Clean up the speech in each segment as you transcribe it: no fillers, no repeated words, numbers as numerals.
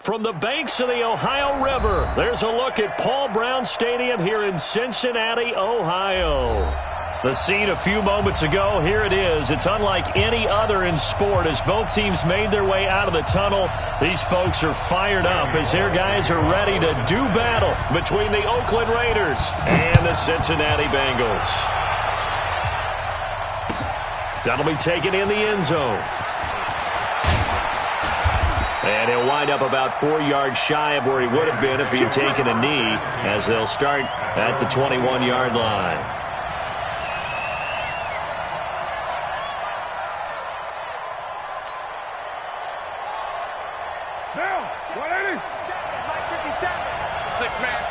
From the banks of the Ohio River, there's a look at Paul Brown Stadium here in Cincinnati, Ohio. The scene a few moments ago, here it is. It's unlike any other in sport as both teams made their way out of the tunnel. These folks are fired up as their guys are ready to do battle between the Oakland Raiders and the Cincinnati Bengals. That'll be taken in the end zone. And he'll wind up about 4 yards shy of where he would have been if he had taken a knee, as they'll start at the 21-yard line. Now, 180. 57. 6-man.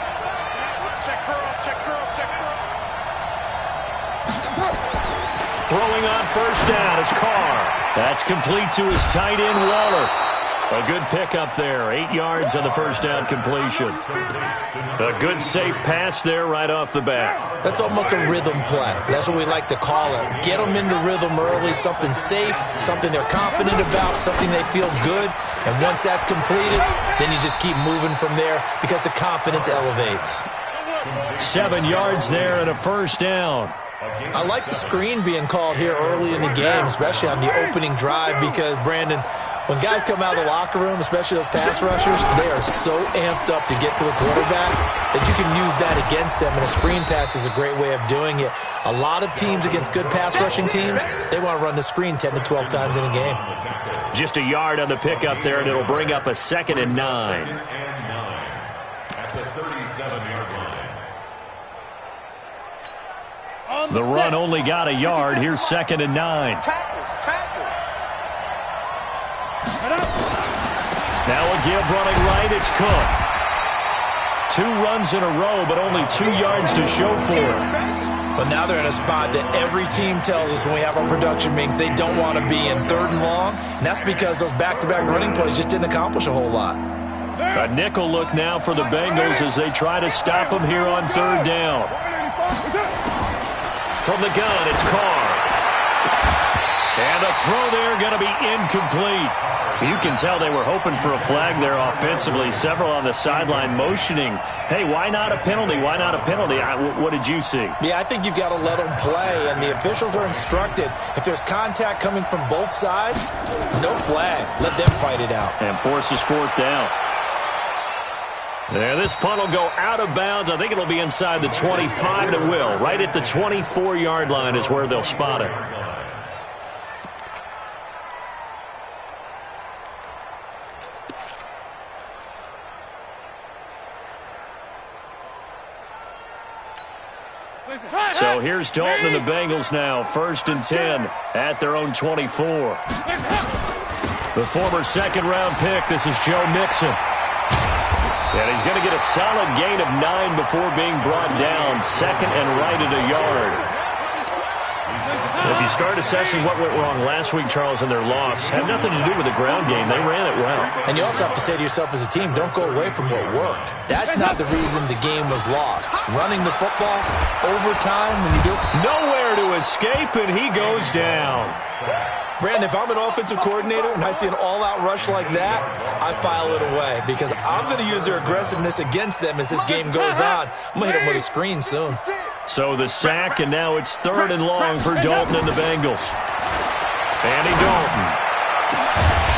Check girls, check girls, check girls. Throwing on first down is Carr. That's complete to his tight end, Waller. A good pickup there. 8 yards on the first down completion. A good safe pass there right off the bat. That's almost a rhythm play. That's what we like to call it. Get them into rhythm early, something safe, something they're confident about, something they feel good. And once that's completed, then you just keep moving from there because the confidence elevates. 7 yards there and a first down. I like the screen being called here early in the game, especially on the opening drive, because, Brandon, when guys come out of the locker room, especially those pass rushers, they are so amped up to get to the quarterback that you can use that against them, and a screen pass is a great way of doing it. A lot of teams against good pass rushing teams, they want to run the screen 10 to 12 times in a game. Just a yard on the pickup there, and it'll bring up a 2nd and 9. At the 37-yard line. The run only got a yard. Here's 2nd and 9. Now a give running right. It's Cook. 2 runs in a row, but only 2 yards to show for it. But now they're in a spot that every team tells us when we have our production meetings they don't want to be in 3rd and long, and that's because those back-to-back running plays just didn't accomplish a whole lot. A nickel look now for the Bengals as they try to stop them here on 3rd down. From the gun, it's Carr. And the throw there going to be incomplete. You can tell they were hoping for a flag there offensively. Several on the sideline motioning, hey, why not a penalty? Why not a penalty? What did you see? Yeah, I think you've got to let them play, and the officials are instructed. If there's contact coming from both sides, no flag. Let them fight it out. And forces 4th down. There, this punt will go out of bounds. I think it'll be inside the 25, and it will. Right at the 24-yard line is where they'll spot it. So here's Dalton and the Bengals now. 1st and 10 at their own 24. The former 2nd-round pick, this is Joe Mixon. And he's going to get a solid gain of 9 before being brought down. 2nd and right at a yard. If you start assessing what went wrong last week, Charles, in their loss, had nothing to do with the ground game. They ran it well. And you also have to say to yourself as a team, don't go away from what worked. That's not the reason the game was lost. Running the football, overtime, when you do it. Nowhere to escape, and he goes down. Brandon, if I'm an offensive coordinator and I see an all-out rush like that, I file it away because I'm going to use their aggressiveness against them as this game goes on. I'm going to hit them with a screen soon. So the sack, and now it's 3rd and long for Dalton and the Bengals. Andy Dalton.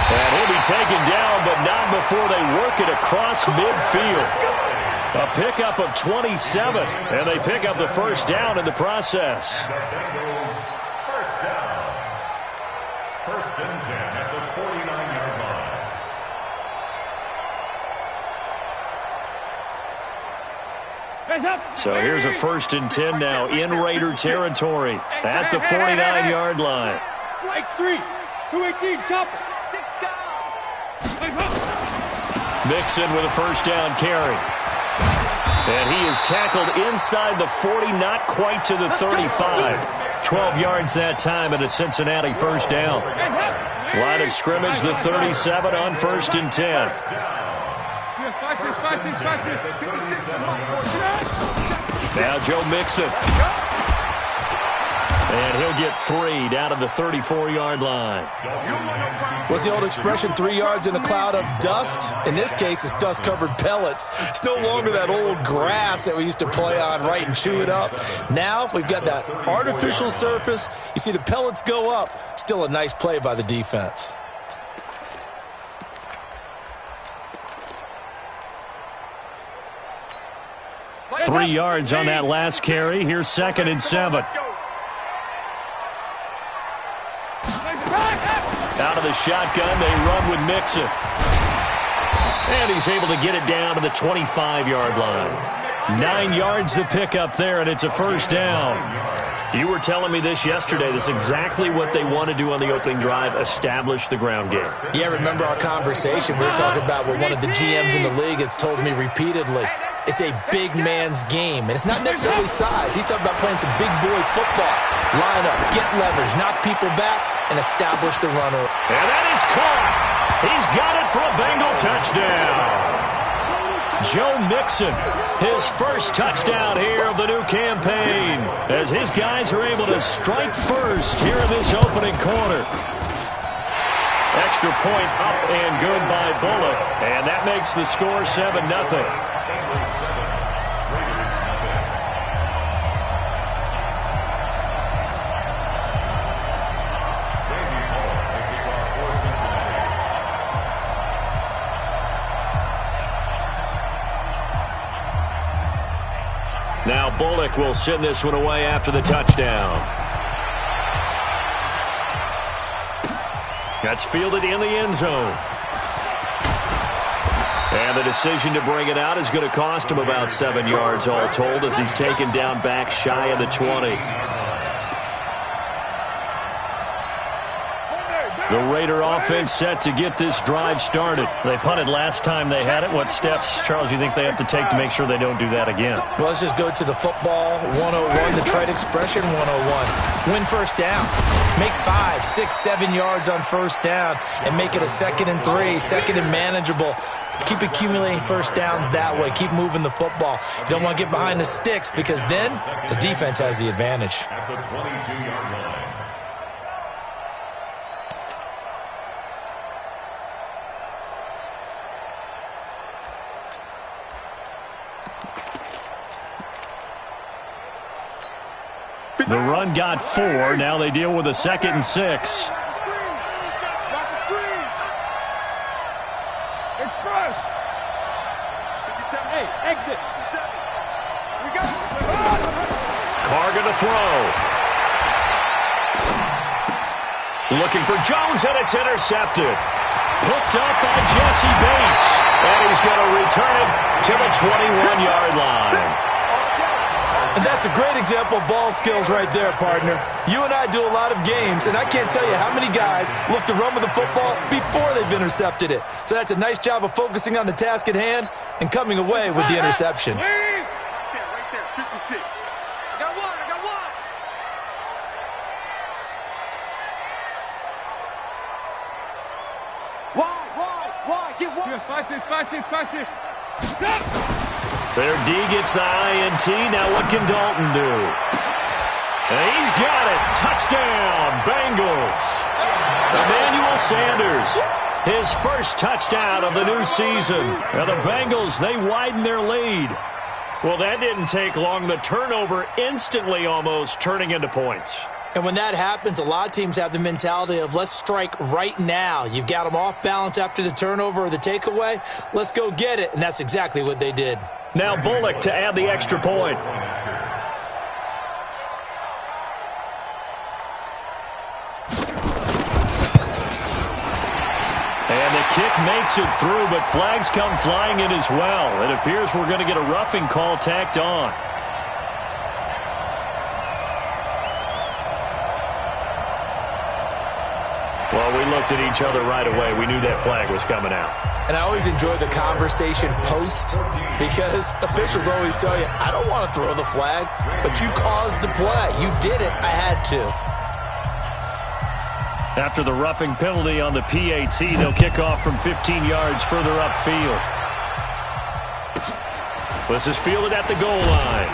And he'll be taken down, but not before they work it across midfield. A pickup of 27, and they pick up the 1st down in the process. First down. 1st and 10 at the 49-yard line. So here's a 1st and 10 now in Raider territory at the 49-yard line. X3, 218, chopper. Mixon with a 1st down carry. And he is tackled inside the 40, not quite to the 35. 12 yards that time and a Cincinnati 1st down. Line of scrimmage, the 37 on 1st and 10. Now Joe Mixon. And he'll get 3 down to the 34-yard line. What's the old expression, 3 yards in a cloud of dust? In this case, it's dust-covered pellets. It's no longer that old grass that we used to play on, right, and chew it up. Now we've got that artificial surface. You see the pellets go up. Still a nice play by the defense. Three yards on that last carry. Here's 2nd and 7. Out of the shotgun, they run with Mixon. And he's able to get it down to the 25-yard line. 9 yards to pick up there, and it's a first down. You were telling me this yesterday. This is exactly what they want to do on the opening drive, establish the ground game. Yeah, remember our conversation? We were talking about what one of the GMs in the league has told me repeatedly. It's a big man's game, and it's not necessarily size. He's talking about playing some big boy football. Line up, get leverage, knock people back, and establish the runner. And that is caught. He's got it for a Bengal touchdown. Joe Mixon, his first touchdown here of the new campaign, as his guys are able to strike first here in this opening quarter. Extra point up and good by Bullock, and that makes the score 7-0. Now Bullock will send this one away after the touchdown. That's fielded in the end zone. And the decision to bring it out is going to cost him about 7 yards all told, as he's taken down back shy of the 20. The Raider offense set to get this drive started. They punted last time they had it. What steps, Charles, you think they have to take to make sure they don't do that again? Well, let's just go to the football 101, the trade expression 101. Win first down. Make 5, 6, 7 yards on first down and make it a 2nd and 3, 2nd and manageable. Keep accumulating first downs that way. Keep moving the football. You don't want to get behind the sticks because then the defense has the advantage. At the 22-yard line. The run got 4. Now they deal with a 2nd and 6. Exit. Carr going to throw. Looking for Jones, and it's intercepted. Picked up by Jesse Bates. And he's going to return it to the 21-yard line. And that's a great example of ball skills right there, partner. You and I do a lot of games, and I can't tell you how many guys look to run with the football before they've intercepted it. So that's a nice job of focusing on the task at hand and coming away with the interception. Right there, 56. I got one. Why? Get one. Fight it. Their D gets the INT. Now what can Dalton do? And he's got it. Touchdown, Bengals. Emmanuel Sanders, his first touchdown of the new season. Now the Bengals, they widen their lead. Well, that didn't take long. The turnover instantly almost turning into points. And when that happens, a lot of teams have the mentality of let's strike right now. You've got them off balance after the turnover or the takeaway. Let's go get it. And that's exactly what they did. Now Bullock to add the extra point. And the kick makes it through, but flags come flying in as well. It appears we're going to get a roughing call tacked on. Well, we looked at each other right away. We knew that flag was coming out. And I always enjoy the conversation post because officials always tell you, I don't want to throw the flag, but you caused the play. You did it. I had to. After the roughing penalty on the PAT, they'll kick off from 15 yards further upfield. This is fielded at the goal line.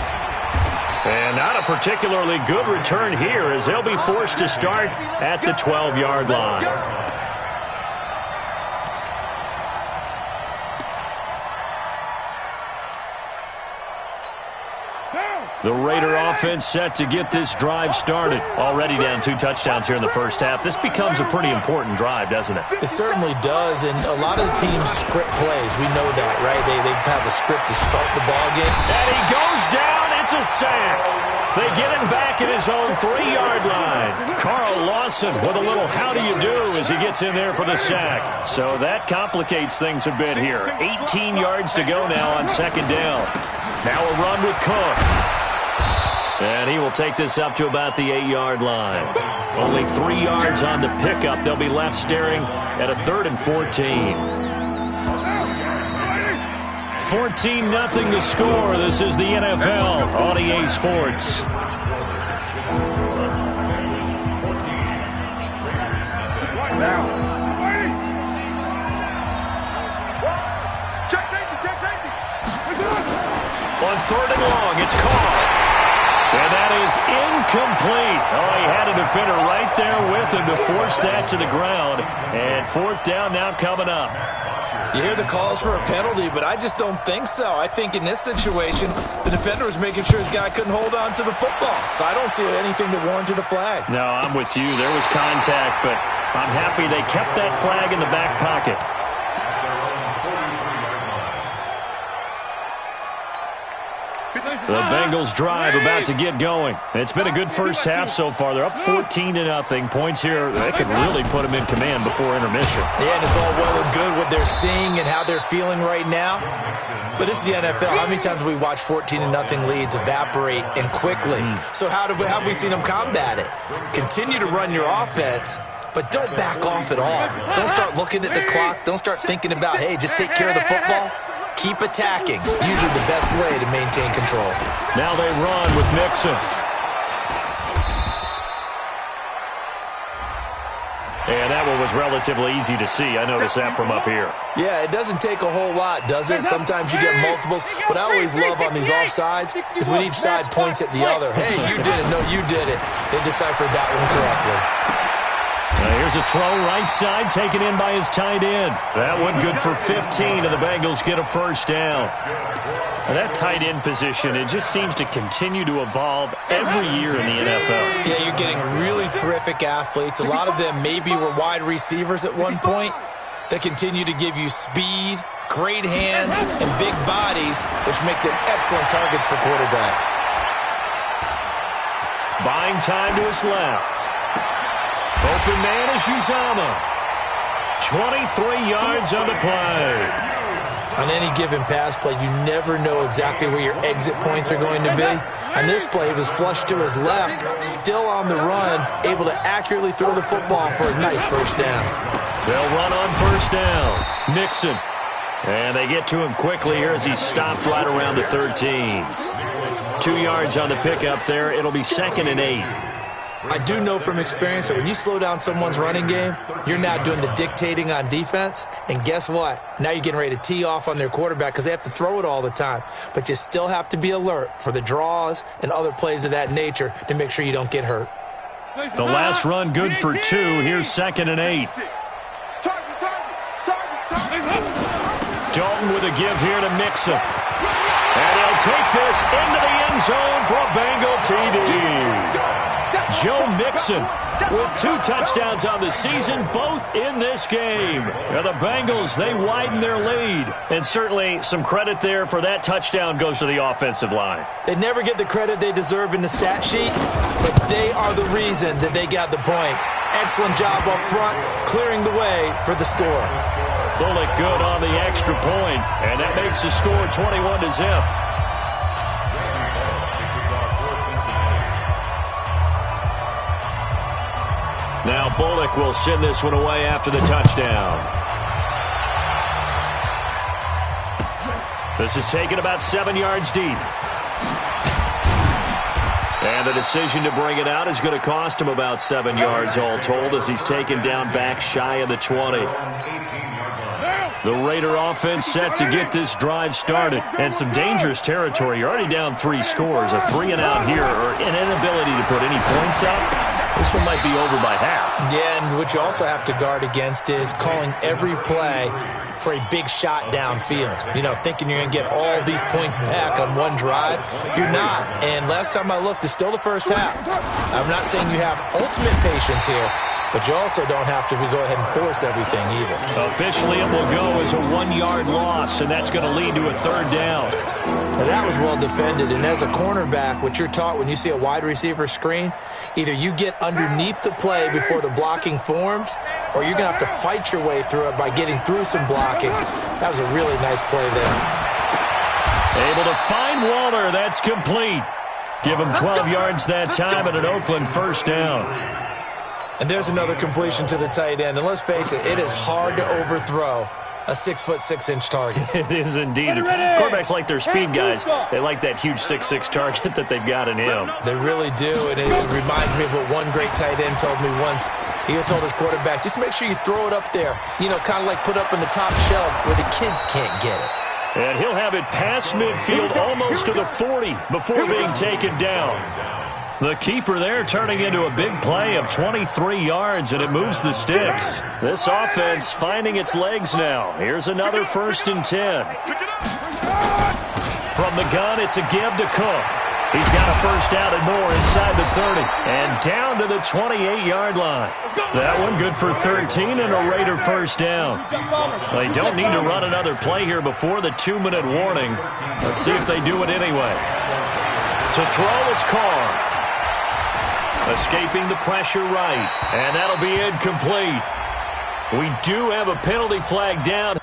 And not a particularly good return here as they'll be forced to start at the 12-yard line. The Raider offense set to get this drive started. Already down 2 touchdowns here in the first half. This becomes a pretty important drive, doesn't it? It certainly does, and a lot of the teams script plays. We know that, right? They have a script to start the ball game. And he goes down. It's a sack. They get him back at his own 3-yard line. Carl Lawson with a little how do you do as he gets in there for the sack. So that complicates things a bit here. 18 yards to go now on second down. Now a run with Cook. And he will take this up to about the 8-yard line. Only 3 yards on the pickup. They'll be left staring at a 3rd and 14. 14-0 the score. This is the NFL on EA Sports. On 3rd and long, it's caught. And that is incomplete. Oh, he had a defender right there with him to force that to the ground. And 4th down now coming up. You hear the calls for a penalty, but I just don't think so. I think in this situation, the defender was making sure his guy couldn't hold on to the football. So I don't see anything that warranted a flag. No, I'm with you. There was contact, but I'm happy they kept that flag in the back pocket. The Bengals drive about to get going. It's been a good first half so far. They're up 14-0. Points here, they could really put them in command before intermission. Yeah, and it's all well and good what they're seeing and how they're feeling right now. But this is the NFL. How many times have we watched 14-0 leads evaporate and quickly? So how have we seen them combat it? Continue to run your offense, but don't back off at all. Don't start looking at the clock. Don't start thinking about, hey, just take care of the football. Keep attacking. Usually the best way to maintain control. Now they run with Mixon. And that one was relatively easy to see. I noticed that from up here. Yeah, it doesn't take a whole lot, does it? Sometimes you get multiples. What I always love on these offsides is when each side points at the other. Hey, you did it. No, you did it. They deciphered that one correctly. Here's a throw right side taken in by his tight end. That one good for 15, and the Bengals get a first down. And that tight end position, it just seems to continue to evolve every year in the NFL. Yeah, you're getting really terrific athletes. A lot of them maybe were wide receivers at one point. They continue to give you speed, great hands, and big bodies, which make them excellent targets for quarterbacks. Buying time to his left. Open man is Uzama. 23 yards on the play. On any given pass play, you never know exactly where your exit points are going to be. On this play, he was flushed to his left, still on the run, able to accurately throw the football for a nice first down. They'll run on first down. Mixon. And they get to him quickly here as he stopped right around the 13. 2 yards on the pickup there. It'll be 2nd and 8. I do know from experience that when you slow down someone's running game, you're now doing the dictating on defense. And guess what? Now you're getting ready to tee off on their quarterback because they have to throw it all the time. But you still have to be alert for the draws and other plays of that nature to make sure you don't get hurt. The last run good for 2. Here's 2nd and 8. Dalton with a give here to Mixon. And he'll take this into the end zone for a Bengal TD. Joe Mixon with 2 touchdowns on the season, both in this game. Now the Bengals, they widen their lead. And certainly some credit there for that touchdown goes to the offensive line. They never get the credit they deserve in the stat sheet, but they are the reason that they got the points. Excellent job up front, clearing the way for the score. Bullock good on the extra point, and that makes the score 21-0. Now Bullock will send this one away after the touchdown. This is taken about 7 yards deep. And the decision to bring it out is going to cost him about 7 yards all told as he's taken down back shy of the 20. The Raider offense set to get this drive started. And some dangerous territory. You're already down 3 scores. A 3-and-out here or an inability to put any points up. This one might be over by half. Yeah, and what you also have to guard against is calling every play for a big shot downfield. You know, thinking you're going to get all these points back on one drive. You're not. And last time I looked, it's still the first half. I'm not saying you have ultimate patience here, but you also don't have to go ahead and force everything either. Officially, it will go as a 1-yard loss, and that's going to lead to a 3rd down. Now, that was well defended, and as a cornerback, what you're taught when you see a wide receiver screen, either you get underneath the play before the blocking forms, or you're going to have to fight your way through it by getting through some blocking. That was a really nice play there. Able to find Waller. That's complete. Give him 12 yards that time and an Oakland 1st down. And there's another completion to the tight end. And let's face it, it is hard to overthrow a 6'6" target. It is indeed. Quarterbacks like their speed guys. They like that huge 6'6" target that they've got in him. They really do, and it reminds me of what one great tight end told me once. He told his quarterback, just make sure you throw it up there, you know, kind of like put up in the top shelf where the kids can't get it. And he'll have it past midfield almost to the 40 before being taken down. The keeper there turning into a big play of 23 yards, and it moves the sticks. This offense finding its legs now. Here's another 1st and 10. From the gun, it's a give to Cook. He's got a 1st down and more inside the 30. And down to the 28-yard line. That one good for 13 and a Raider 1st down. They don't need to run another play here before the 2-minute warning. Let's see if they do it anyway. To throw, it's Carr. Escaping the pressure right. And that'll be incomplete. We do have a penalty flag down.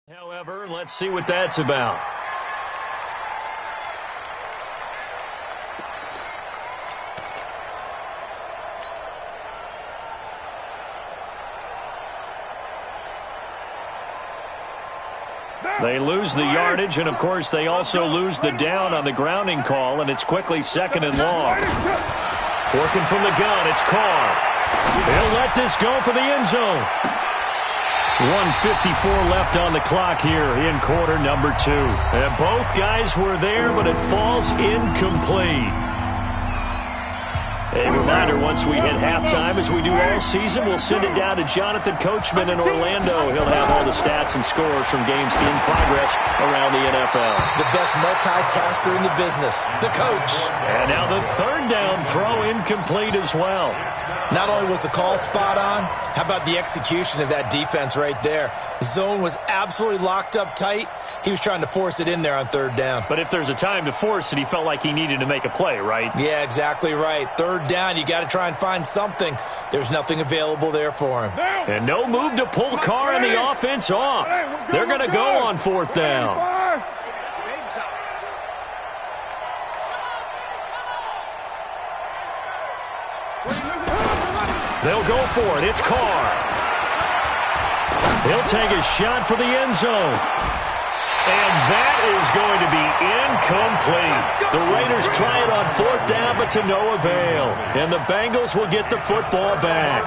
However, let's see what that's about. They lose the yardage, and of course they also lose the down on the grounding call, and it's quickly 2nd and long. Working from the gun, it's Carr. He'll let this go for the end zone. 1:54 left on the clock here in quarter number 2. And both guys were there, but it falls incomplete. A reminder, once we hit halftime, as we do all season, we'll send it down to Jonathan Coachman in Orlando. He'll have all the stats and scores from games in progress around the NFL. The best multitasker in the business, the coach. And now the 3rd down throw incomplete as well. Not only was the call spot on, how about the execution of that defense right there? The zone was absolutely locked up tight. He was trying to force it in there on 3rd down. But if there's a time to force it, he felt like he needed to make a play, right? Yeah, exactly right. 3rd down, you got to try and find something. There's nothing available there for him. And no move to pull Carr and the offense off. They're going to go on 4th down. They'll go for it. It's Carr. He'll take a shot for the end zone. And that is going to be incomplete. The Raiders try it on 4th down, but to no avail. And the Bengals will get the football back.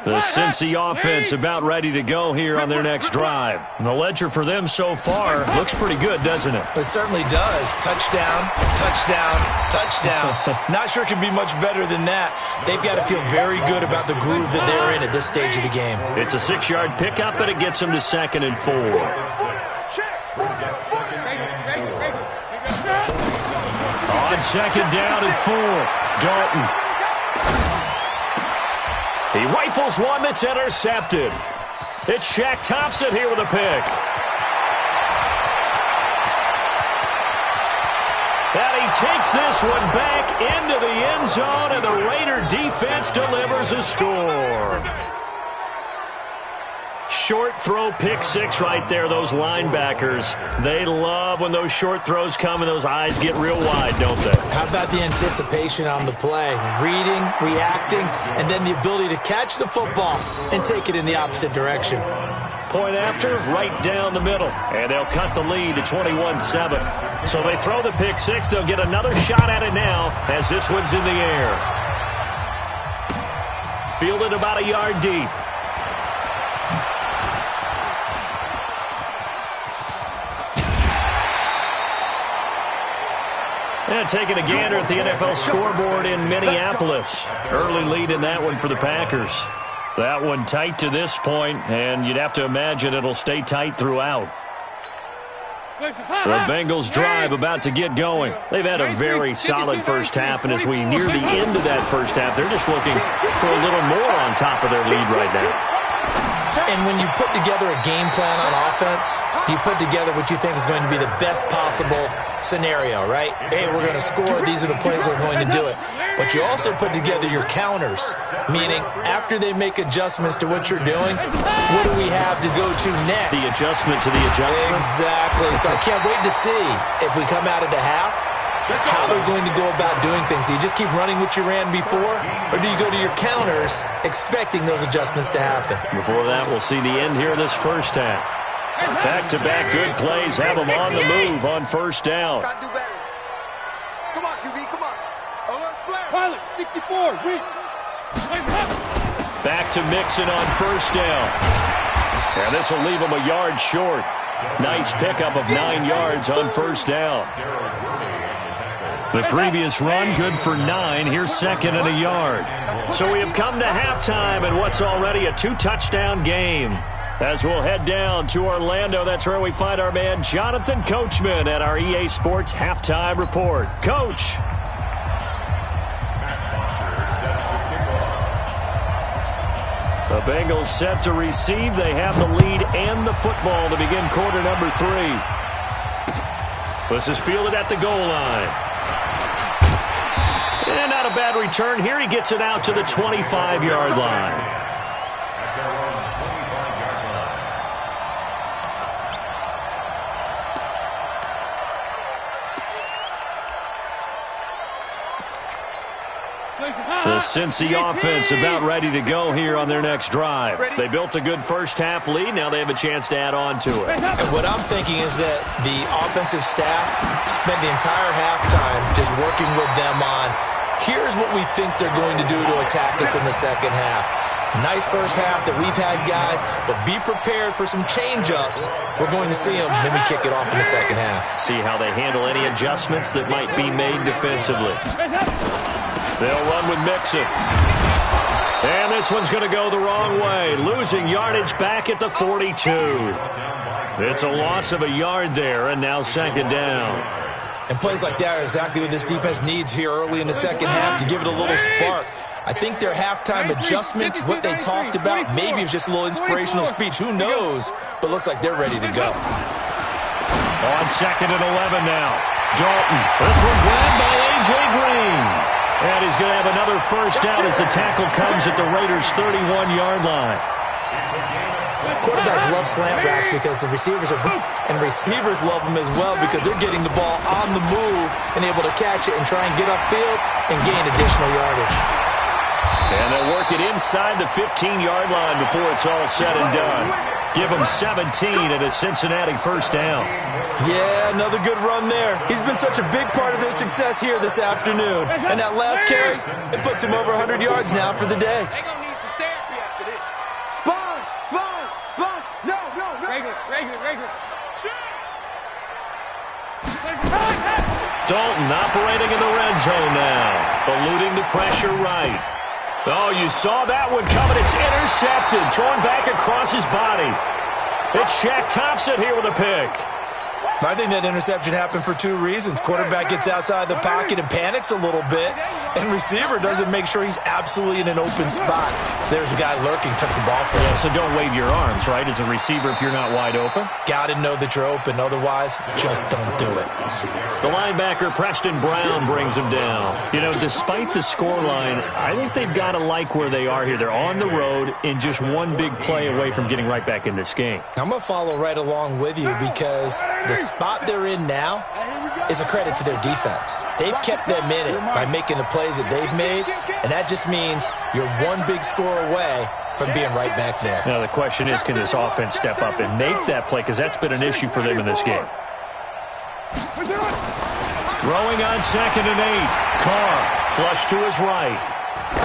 The Cincy offense about ready to go here on their next drive. And the ledger for them so far looks pretty good, doesn't it? It certainly does. Touchdown, touchdown, touchdown. Not sure it could be much better than that. They've got to feel very good about the groove that they're in at this stage of the game. It's a 6-yard pickup, and it gets them to 2nd and 4. On 2nd down and 4, Dalton. He rifles one that's intercepted. It's Shaq Thompson here with a pick. And he takes this one back into the end zone, and the Raider defense delivers a score. Short throw, pick 6 right there, those linebackers. They love when those short throws come and those eyes get real wide, don't they? How about the anticipation on the play? Reading, reacting, and then the ability to catch the football and take it in the opposite direction. Point after, right down the middle. And they'll cut the lead to 21-7. So they throw the pick 6. They'll get another shot at it now as this one's in the air. Fielded about a yard deep. And taking a gander at the NFL scoreboard in Minneapolis. Early lead in that one for the Packers. That one tight to this point, and you'd have to imagine it'll stay tight throughout. The Bengals drive about to get going. They've had a very solid first half, and as we near the end of that first half, they're just looking for a little more on top of their lead right now. And when you put together a game plan on offense, you put together what you think is going to be the best possible scenario, right? Hey, we're going to score. These are the plays that are going to do it. But you also put together your counters, meaning after they make adjustments to what you're doing, what do we have to go to next? The adjustment to the adjustment. Exactly. So I can't wait to see if we come out of the half, how they're going to go about doing things. Do you just keep running what you ran before, or do you go to your counters expecting those adjustments to happen? Before that, we'll see the end here of this first half. Back-to-back good plays have them on the move on first down. Gotta do better. Come on, QB, come on. Alert flare. Pilot, 64, weak. Back to Mixon on first down. And this will leave him a yard short. Nice pickup of 9 yards on first down. The previous run good for 9. Here's 2nd and a yard. So we have come to halftime in what's already a 2-touchdown game. As we'll head down to Orlando, that's where we find our man Jonathan Coachman at our EA Sports Halftime Report. Coach. The Bengals set to receive. They have the lead and the football to begin quarter number 3. This is fielded at the goal line. And not a bad return here. He gets it out to the 25-yard line. The Cincy offense about ready to go here on their next drive. They built a good first half lead. Now they have a chance to add on to it. And what I'm thinking is that the offensive staff spent the entire halftime just working with them on, here's what we think they're going to do to attack us in the second half. Nice first half that we've had, guys, but be prepared for some change-ups. We're going to see them when we kick it off in the second half. See how they handle any adjustments that might be made defensively. They'll run with Mixon. And this one's going to go the wrong way. Losing yardage back at the 42. It's a loss of a yard there, and now 2nd down. And plays like that are exactly what this defense needs here early in the second half to give it a little spark. I think their halftime adjustment, what they talked about, maybe it's just a little inspirational speech. Who knows? But looks like they're ready to go. On 2nd and 11 now. Dalton. This one grabbed by A.J. Green. And he's going to have another first down as the tackle comes at the Raiders' 31-yard line. Quarterbacks love slant routes because the receivers are and receivers love them as well because they're getting the ball on the move and able to catch it and try and get upfield and gain additional yardage. And they'll work it inside the 15-yard line before it's all said and done. Give them 17 at a Cincinnati first down. Yeah, another good run there. He's been such a big part of their success here this afternoon. And that last carry, it puts him over 100 yards now for the day. They're going to need some therapy after this. Dalton operating in the red zone now. Eluding the pressure right. Oh, you saw that one coming. It's intercepted. Thrown back across his body. It's Shaq Thompson here with a pick. I think that interception happened for two reasons. Quarterback gets outside the pocket and panics a little bit, and receiver doesn't make sure he's absolutely in an open spot. So there's a guy lurking, took the ball from him. Yeah, so don't wave your arms, right, as a receiver if you're not wide open. Got to know that you're open. Otherwise, just don't do it. The linebacker, Preston Brown, brings him down. You know, despite the scoreline, I think they've got to like where they are here. They're on the road and just one big play away from getting right back in this game. I'm going to follow right along with you because the spot they're in now is a credit to their defense. They've kept them in it by making the plays that they've made, and that just means you're one big score away from being right back there. Now, the question is, can this offense step up and make that play? Because that's been an issue for them in this game. Throwing on 2nd and 8. Carr, flush to his right.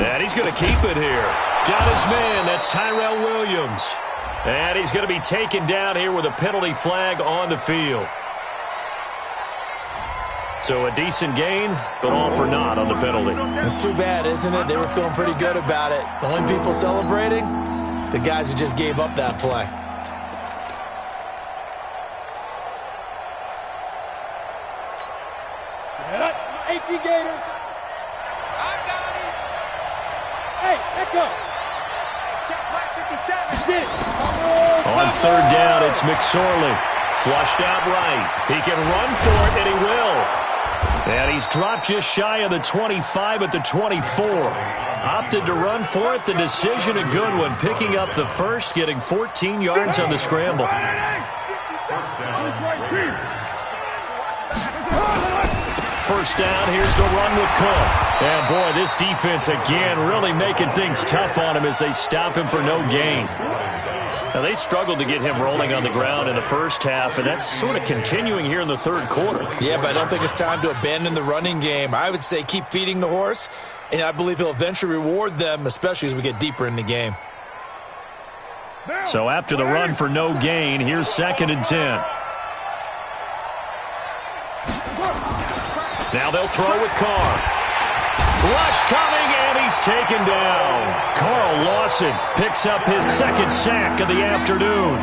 And he's going to keep it here. Got his man. That's Tyrell Williams. And he's going to be taken down here with a penalty flag on the field. So a decent gain, but all for naught on the penalty. It's too bad, isn't it? They were feeling pretty good about it. The only people celebrating, the guys who just gave up that play. Gator. I got it. Hey, let's go. Check flag 57. Get it. On 3rd down, it's McSorley. Flushed out right. He can run for it, and he will. And he's dropped just shy of the 25 at the 24. Opted to run for it. The decision a good one. Picking up the first, getting 14 yards on the scramble. First down, here's the run with Cook. And, boy, this defense, again, really making things tough on him as they stop him for no gain. Now, they struggled to get him rolling on the ground in the first half, and that's sort of continuing here in the 3rd quarter. Yeah, but I don't think it's time to abandon the running game. I would say keep feeding the horse, and I believe he'll eventually reward them, especially as we get deeper in the game. So after the run for no gain, here's 2nd and 10. Now they'll throw with Carr. Rush coming, and he's taken down. Carl Lawson picks up his 2nd sack of the afternoon.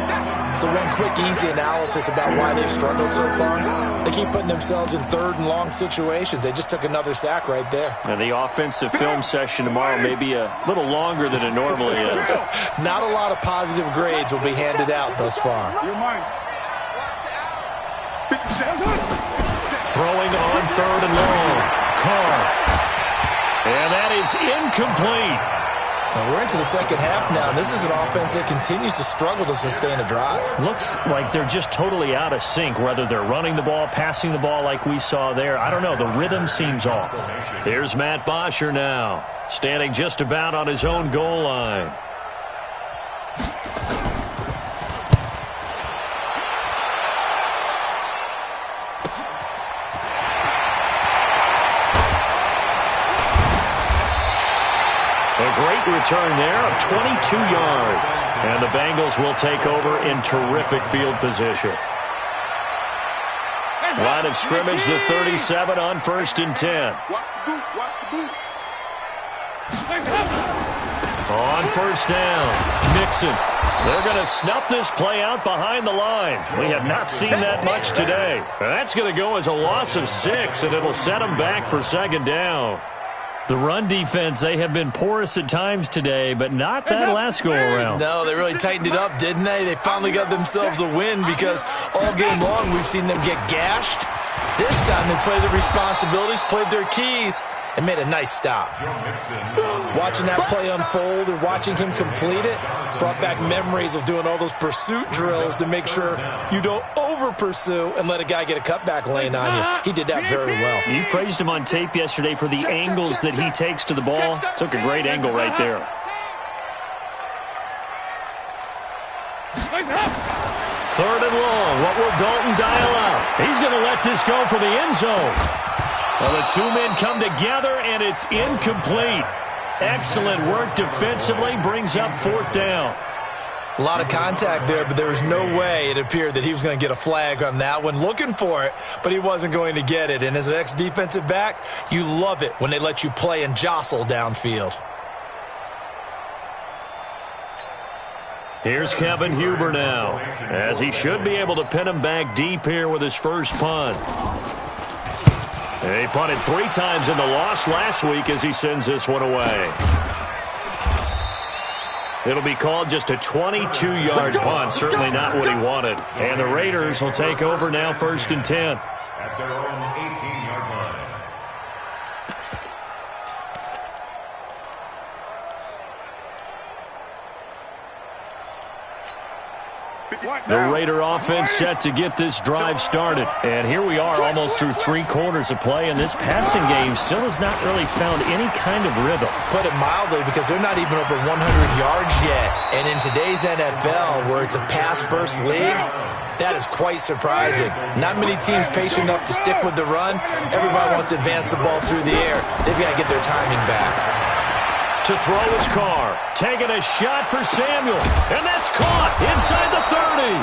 So one quick, easy analysis about why they've struggled so far. They keep putting themselves in 3rd and long situations. They just took another sack right there. And the offensive film session tomorrow may be a little longer than it normally is. Not a lot of positive grades will be handed out thus far. Throwing on 3rd and long. Carr. And that is incomplete. Now we're into the 2nd half now, and this is an offense that continues to struggle to sustain a drive. Looks like they're just totally out of sync, whether they're running the ball, passing the ball like we saw there. I don't know. The rhythm seems off. Here's Matt Bosher now, standing just about on his own goal line. Great return there of 22 yards. And the Bengals will take over in terrific field position. Line of scrimmage, the 37 on 1st and 10. On 1st down, Mixon. They're going to snuff this play out behind the line. We have not seen that much today. That's going to go as a loss of 6, and it'll set them back for 2nd down. The run defense, they have been porous at times today, but not that last go-around. No, they really tightened it up, didn't they? They finally got themselves a win because all game long we've seen them get gashed. This time they played their responsibilities, played their keys, and made a nice stop. Watching that play unfold and watching him complete it brought back memories of doing all those pursuit drills to make sure you don't over-pursue and let a guy get a cutback lane on you. He did that very well. You praised him on tape yesterday for the angles that he takes to the ball. Took a great angle right there. Third and long. What will Dalton dial up? He's going to let this go for the end zone. Well, the two men come together, and it's incomplete. Excellent work defensively. Brings up 4th down. A lot of contact there, but there was no way it appeared that he was going to get a flag on that one. Looking for it, but he wasn't going to get it. And as an ex-defensive back, you love it when they let you play and jostle downfield. Here's Kevin Huber now, as he should be able to pin him back deep here with his first punt. He punted 3 times in the loss last week as he sends this one away. It'll be called just a 22-yard punt, certainly not what he wanted. And the Raiders will take over now, 1st and 10. At their own 18-yard line. The Raider offense set to get this drive started. And here we are almost through 3 quarters of play, and this passing game still has not really found any kind of rhythm. Put it mildly, because they're not even over 100 yards yet. And in today's NFL, where it's a pass-first league, that is quite surprising. Not many teams patient enough to stick with the run. Everybody wants to advance the ball through the air. They've got to get their timing back. To throw his car, taking a shot for Samuel, and that's caught inside the 30.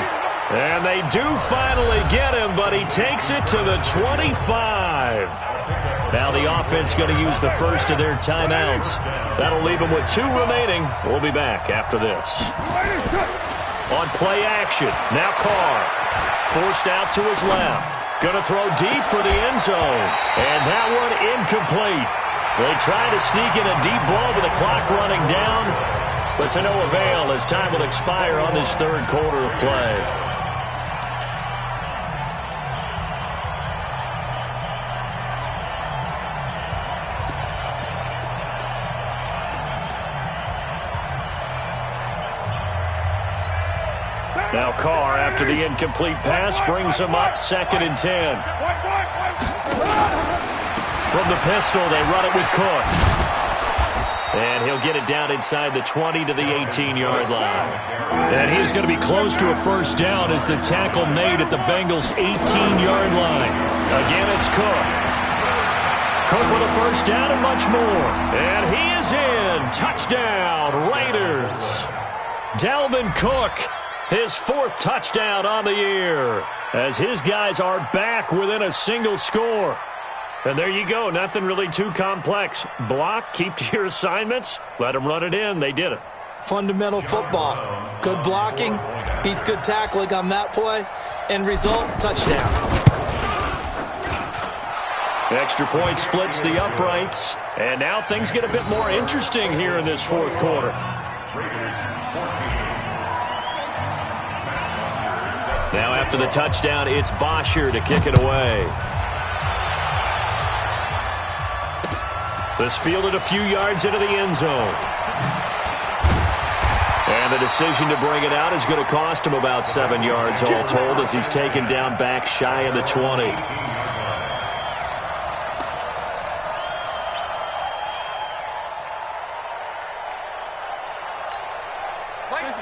And they do finally get him, but he takes it to the 25. Now the offense going to use the first of their timeouts. That'll leave them with 2 remaining. We'll be back after this. On play action, now Carr, forced out to his left. Going to throw deep for the end zone, and that one incomplete. They try to sneak in a deep ball with the clock running down, but to no avail as time will expire on this 3rd quarter of play. Now Carr, after the incomplete pass, brings him up 2nd and 10. From the pistol, they run it with Cook. And he'll get it down inside the 20 to the 18-yard line. And he's going to be close to a first down as the tackle made at the Bengals' 18-yard line. Again, it's Cook. Cook with a first down and much more. And he is in. Touchdown, Raiders. Dalvin Cook, his 4th touchdown on the year, as his guys are back within a single score. And there you go. Nothing really too complex. Block, keep to your assignments, let them run it in. They did it. Fundamental football. Good blocking beats good tackling on that play. End result, touchdown. Extra point splits the uprights. And now things get a bit more interesting here in this 4th quarter. Now after the touchdown, it's Bosher to kick it away. This fielded a few yards into the end zone. And the decision to bring it out is going to cost him about 7 yards all told as he's taken down back shy of the 20.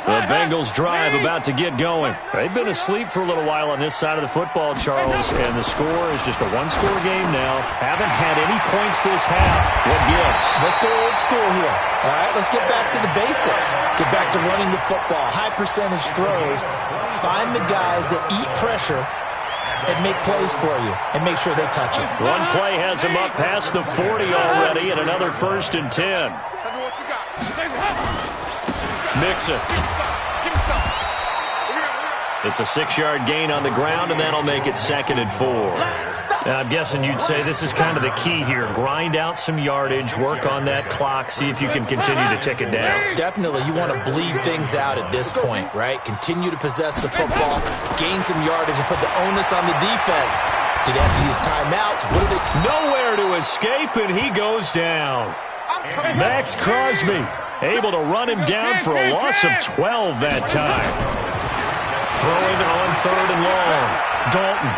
The Bengals drive about to get going. They've been asleep for a little while on this side of the football, Charles, and the score is just a 1-score game now. Haven't had any points this half. What gives? Let's go old school here. All right, let's get back to the basics. Get back to running the football, high percentage throws. Find the guys that eat pressure and make plays for you and make sure they touch it. One play has him up past the 40 already and another 1st and 10. Mixon. It's a 6-yard gain on the ground, and that'll make it 2nd and 4. Now, I'm guessing you'd say this is kind of the key here. Grind out some yardage, work on that clock, see if you can continue to tick it down. Definitely. You want to bleed things out at this point, right? Continue to possess the football, gain some yardage, and put the onus on the defense. Do they have to use timeouts? What do they... Nowhere to escape, and he goes down. Max Crosby able to run him down for a loss of 12 that time. Throwing on 3rd and long. Dalton.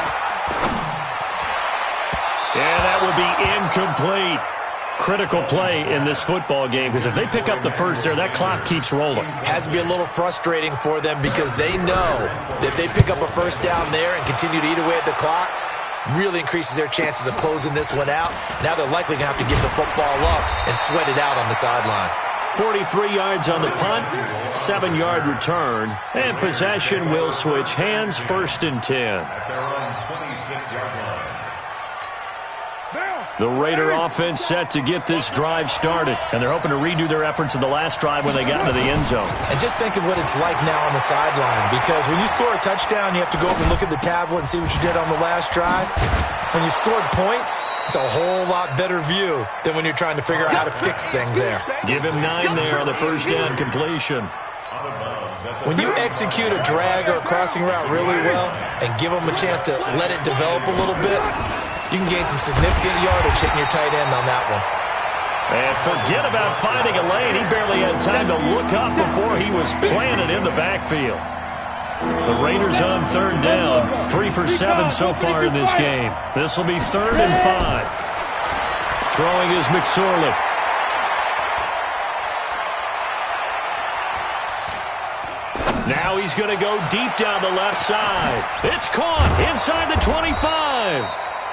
And that will be incomplete. Critical play in this football game because if they pick up the first there, that clock keeps rolling. Has to be a little frustrating for them because they know that they pick up a first down there and continue to eat away at the clock, really increases their chances of closing this one out. Now they're likely going to have to give the football up and sweat it out on the sideline. 43 yards on the punt, 7-yard return, and possession will switch hands, 1st and 10. At their own 26-yard line. The Raider offense set to get this drive started, and they're hoping to redo their efforts in the last drive when they got into the end zone. And just think of what it's like now on the sideline, because when you score a touchdown, you have to go over and look at the tablet and see what you did on the last drive. When you scored points, it's a whole lot better view than when you're trying to figure out how to fix things there. Give him 9 there on the 1st down completion. When you execute a drag or a crossing route really well and give them a chance to let it develop a little bit, you can gain some significant yardage hitting your tight end on that one. And forget about finding a lane. He barely had time to look up before he was planted in the backfield. The Raiders on 3rd down. 3 for 7 so far in this game. This will be 3rd and 5. Throwing is McSorley. Now he's going to go deep down the left side. It's caught inside the 25.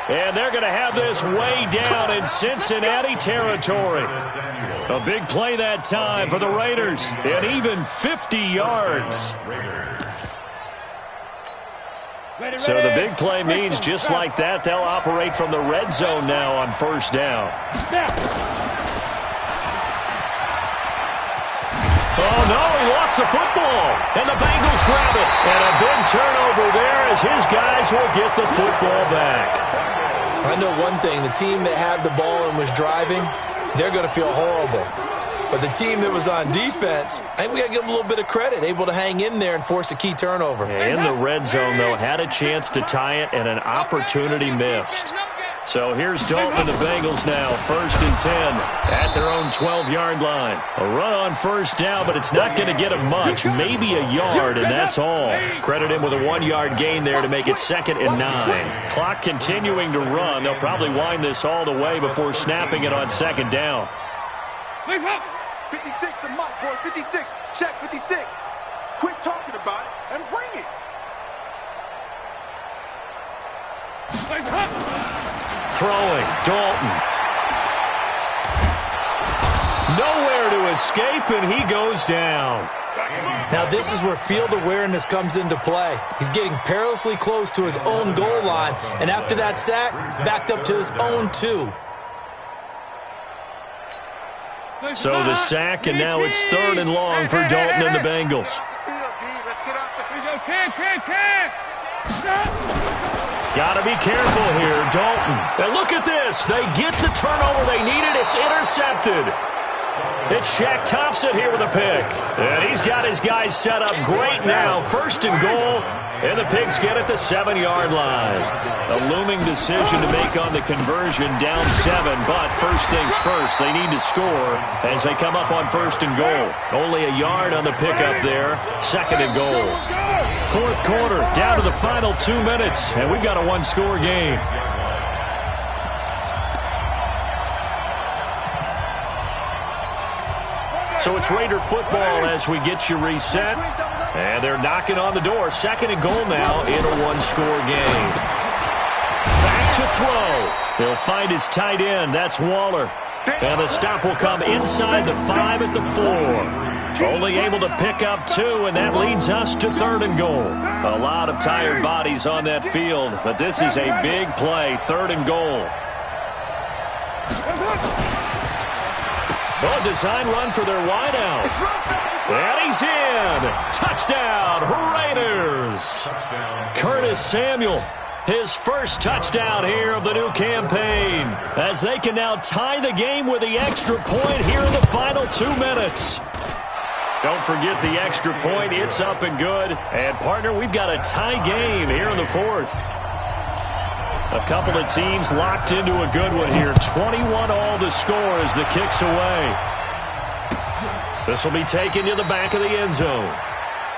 And they're going to have this way down in Cincinnati territory. A big play that time for the Raiders, and even 50 yards. So the big play means just like that, they'll operate from the red zone now on 1st down. Oh, no, he lost the football, and the Bengals grab it. And a big turnover there as his guys will get the football back. I know one thing, the team that had the ball and was driving, they're going to feel horrible. But the team that was on defense, I think we got to give them a little bit of credit, able to hang in there and force a key turnover. In the red zone, though, had a chance to tie it and an opportunity missed. So here's Dalton and the Bengals now, 1st and 10 at their own 12-yard line. A run on 1st down, but it's not going to get him much, maybe a yard, and that's all. Credit him with a 1-yard gain there to make it 2nd and 9. Clock continuing to run. They'll probably wind this all the way before snapping it on 2nd down. 56 to Mike, boys. 56. Check 56. Quit talking about it and bring it. Throwing, Dalton. Nowhere to escape, and he goes down. Now this is where field awareness comes into play. He's getting perilously close to his own goal line, and after that sack, backed up to his own 2. So the sack, and now it's 3rd and long for Dalton and the Bengals. Got to be careful here, Dalton. And look at this. They get the turnover they needed. It's intercepted. It's Shaq Thompson here with a pick. And he's got his guys set up great now. 1st and goal. And the Pigs get at the 7-yard line. A looming decision to make on the conversion, down 7. But first things first, they need to score as they come up on 1st and goal. Only a yard on the pickup there. 2nd and goal. 4th quarter, down to the final 2 minutes. And we've got a 1-score game. So it's Raider football as we get you reset. And they're knocking on the door. 2nd and goal now in a 1-score game. Back to throw. He'll find his tight end. That's Waller. And the stop will come inside the 5 at the 4. Only able to pick up 2, and that leads us to 3rd and goal. A lot of tired bodies on that field, but this is a big play. 3rd and goal. Oh, design run for their wideout. And he's in. Touchdown, Raiders. Curtis Samuel, his first touchdown here of the new campaign, as they can now tie the game with the extra point here in the final 2 minutes. Don't forget the extra point. It's up and good. And, partner, we've got a tie game here in the 4th. A couple of teams locked into a good one here. 21 all the score as the kick's away. This will be taken to the back of the end zone.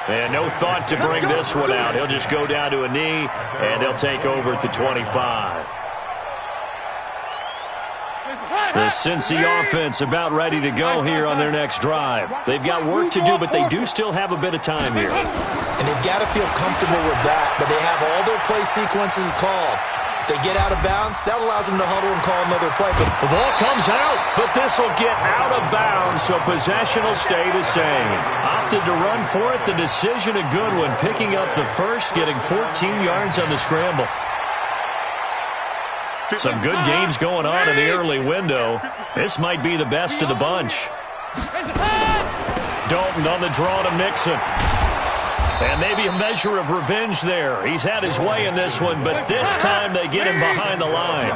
And no thought to bring this one out. He'll just go down to a knee, and they'll take over at the 25. The Cincy offense about ready to go here on their next drive. They've got work to do, but they do still have a bit of time here. And they've got to feel comfortable with that, but they have all their play sequences called. If they get out of bounds, that allows them to huddle and call another play. But the ball comes out, but this will get out of bounds, so possession will stay the same. Opted to run for it. The decision a good one, picking up the first, getting 14 yards on the scramble. Some good games going on in the early window. This might be the best of the bunch. Dalton on the draw to Mixon. And maybe a measure of revenge there. He's had his way in this one, but this time they get him behind the line.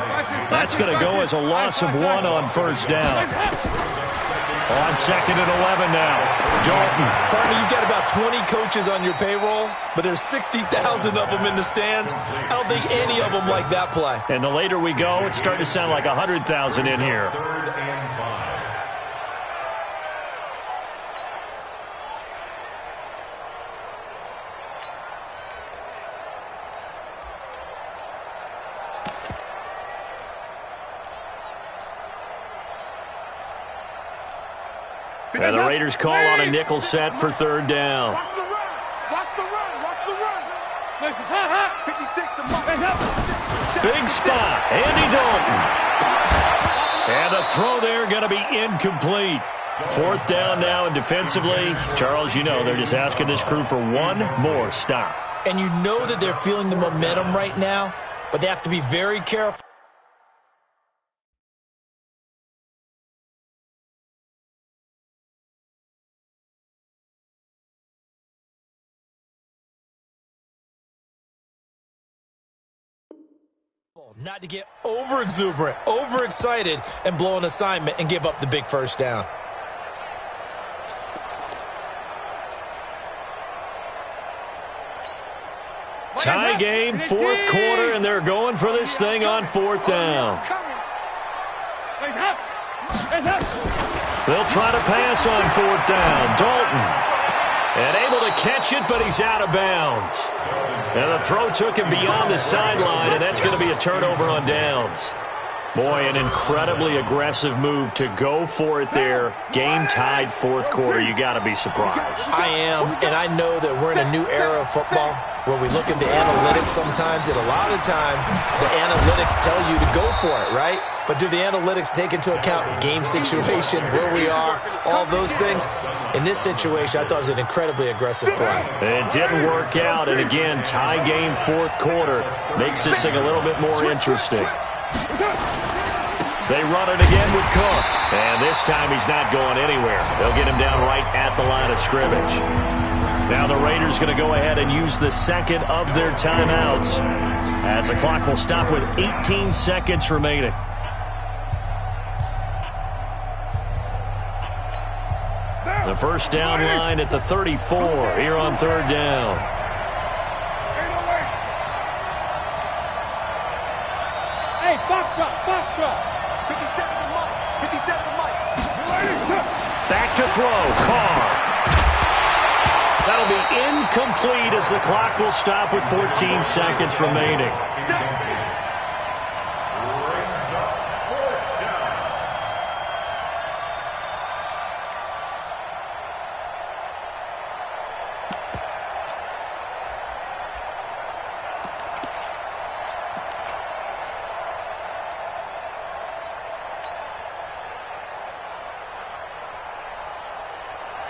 That's going to go as a loss of 1 on first down. On 2nd and 11 now. Dalton. Partner, you've got about 20 coaches on your payroll, but there's 60,000 of them in the stands. I don't think any of them like that play. And the later we go, it's starting to sound like 100,000 in here. And the Raiders call on a nickel set for 3rd down. Watch the run. Watch the run. Watch the run. 56 to Mike. Big spot. Andy Dalton. And the throw there going to be incomplete. 4th down now, and defensively, Charles, you know, they're just asking this crew for one more stop. And you know that they're feeling the momentum right now, but they have to be very careful. Not to get over-exuberant, over-excited, and blow an assignment and give up the big first down. Tie game, 4th quarter, and they're going for this thing on 4th down. They'll try to pass on 4th down. Dalton. And able to catch it, but he's out of bounds. And the throw took him beyond the sideline, and that's going to be a turnover on downs. Boy, an incredibly aggressive move to go for it there. Game tied 4th quarter. You got to be surprised. I am, and I know that we're in a new era of football where we look at the analytics sometimes, and a lot of time the analytics tell you to go for it, right? But do the analytics take into account game situation, where we are, all those things? In this situation, I thought it was an incredibly aggressive play. It didn't work out, and again, tie game 4th quarter makes this thing a little bit more interesting. They run it again with Cook, and this time he's not going anywhere. They'll get him down right at the line of scrimmage. Now the Raiders going to go ahead and use the 2nd of their timeouts as the clock will stop with 18 seconds remaining. The first down line at the 34 here on 3rd down. Hey, box drop. 57 to Mike. Back to throw. Carr. That'll be incomplete as the clock will stop with 14 seconds remaining.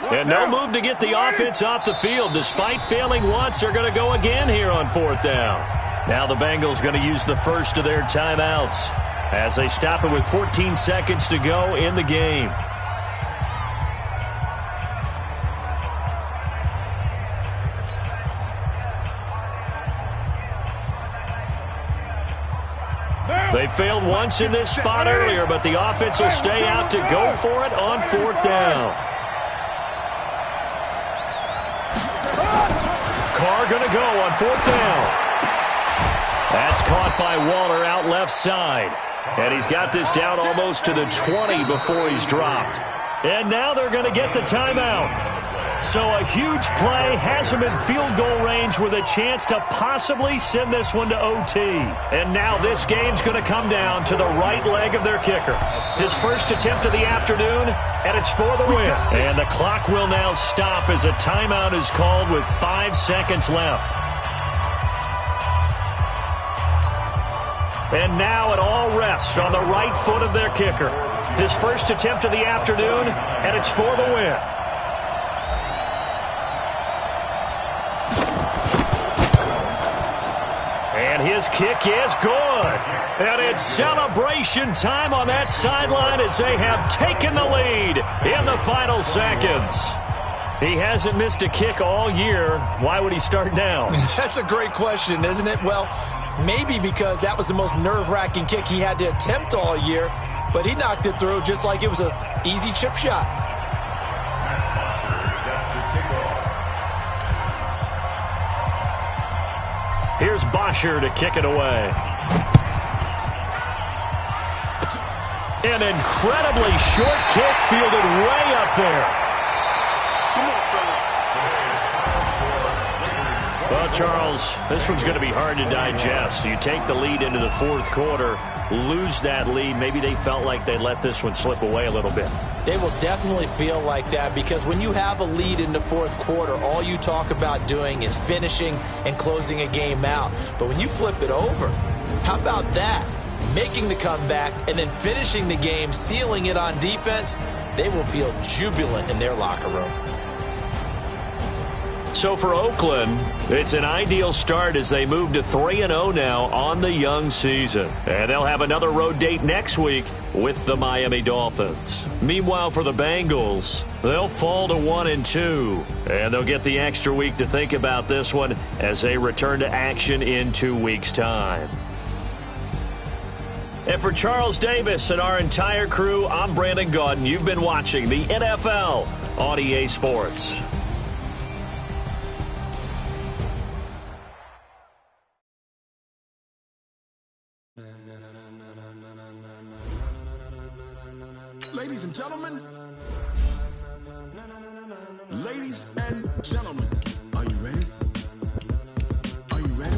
And no move to get the offense off the field. Despite failing once, they're going to go again here on 4th down. Now the Bengals going to use the first of their timeouts as they stop it with 14 seconds to go in the game. They failed once in this spot earlier, but the offense will stay out to go for it on 4th down. Carr going to go on 4th down. That's caught by Waller out left side. And he's got this down almost to the 20 before he's dropped. And now they're going to get the timeout. So a huge play has him in field goal range with a chance to possibly send this one to OT. And now this game's going to come down to the right leg of their kicker. His first attempt of the afternoon, and it's for the win. And the clock will now stop as a timeout is called with 5 seconds left. And now it all rests on the right foot of their kicker. His first attempt of the afternoon, and it's for the win. And his kick is good. And it's celebration time on that sideline as they have taken the lead in the final seconds. He hasn't missed a kick all year. Why would he start now? That's a great question, isn't it? Well, maybe because that was the most nerve-wracking kick he had to attempt all year, but he knocked it through just like it was an easy chip shot. Here's Bosher to kick it away. An incredibly short kick fielded way up there. Well, Charles, this one's going to be hard to digest. You take the lead into the fourth quarter, lose that lead. Maybe they felt like they let this one slip away a little bit. They will definitely feel like that because when you have a lead in the fourth quarter, all you talk about doing is finishing and closing a game out. But when you flip it over, how about that? Making the comeback and then finishing the game, sealing it on defense, they will feel jubilant in their locker room. So for Oakland, it's an ideal start as they move to 3-0 now on the young season. And they'll have another road date next week with the Miami Dolphins. Meanwhile, for the Bengals, they'll fall to 1-2. And they'll get the extra week to think about this one as they return to action in 2 weeks' time. And for Charles Davis and our entire crew, I'm Brandon Gaudin. You've been watching the NFL on EA Sports. Ladies and gentlemen, are you ready? Are you ready?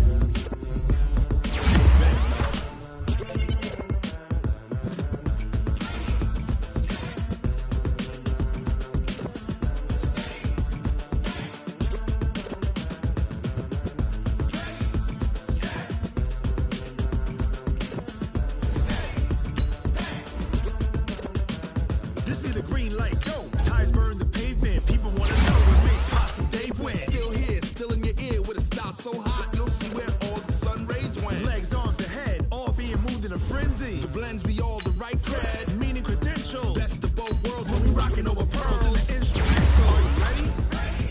This be the green light, go. Tires burn the pavement. People want to know what makes Possum Dave win. Still here, still in your ear with a style so hot, you'll see where all the sun rays went. Legs, arms, and head, all being moved in a frenzy. The blends be all the right cred, meaning credentials. Best of both worlds when we rocking over pearls in the instrumental. Are you ready?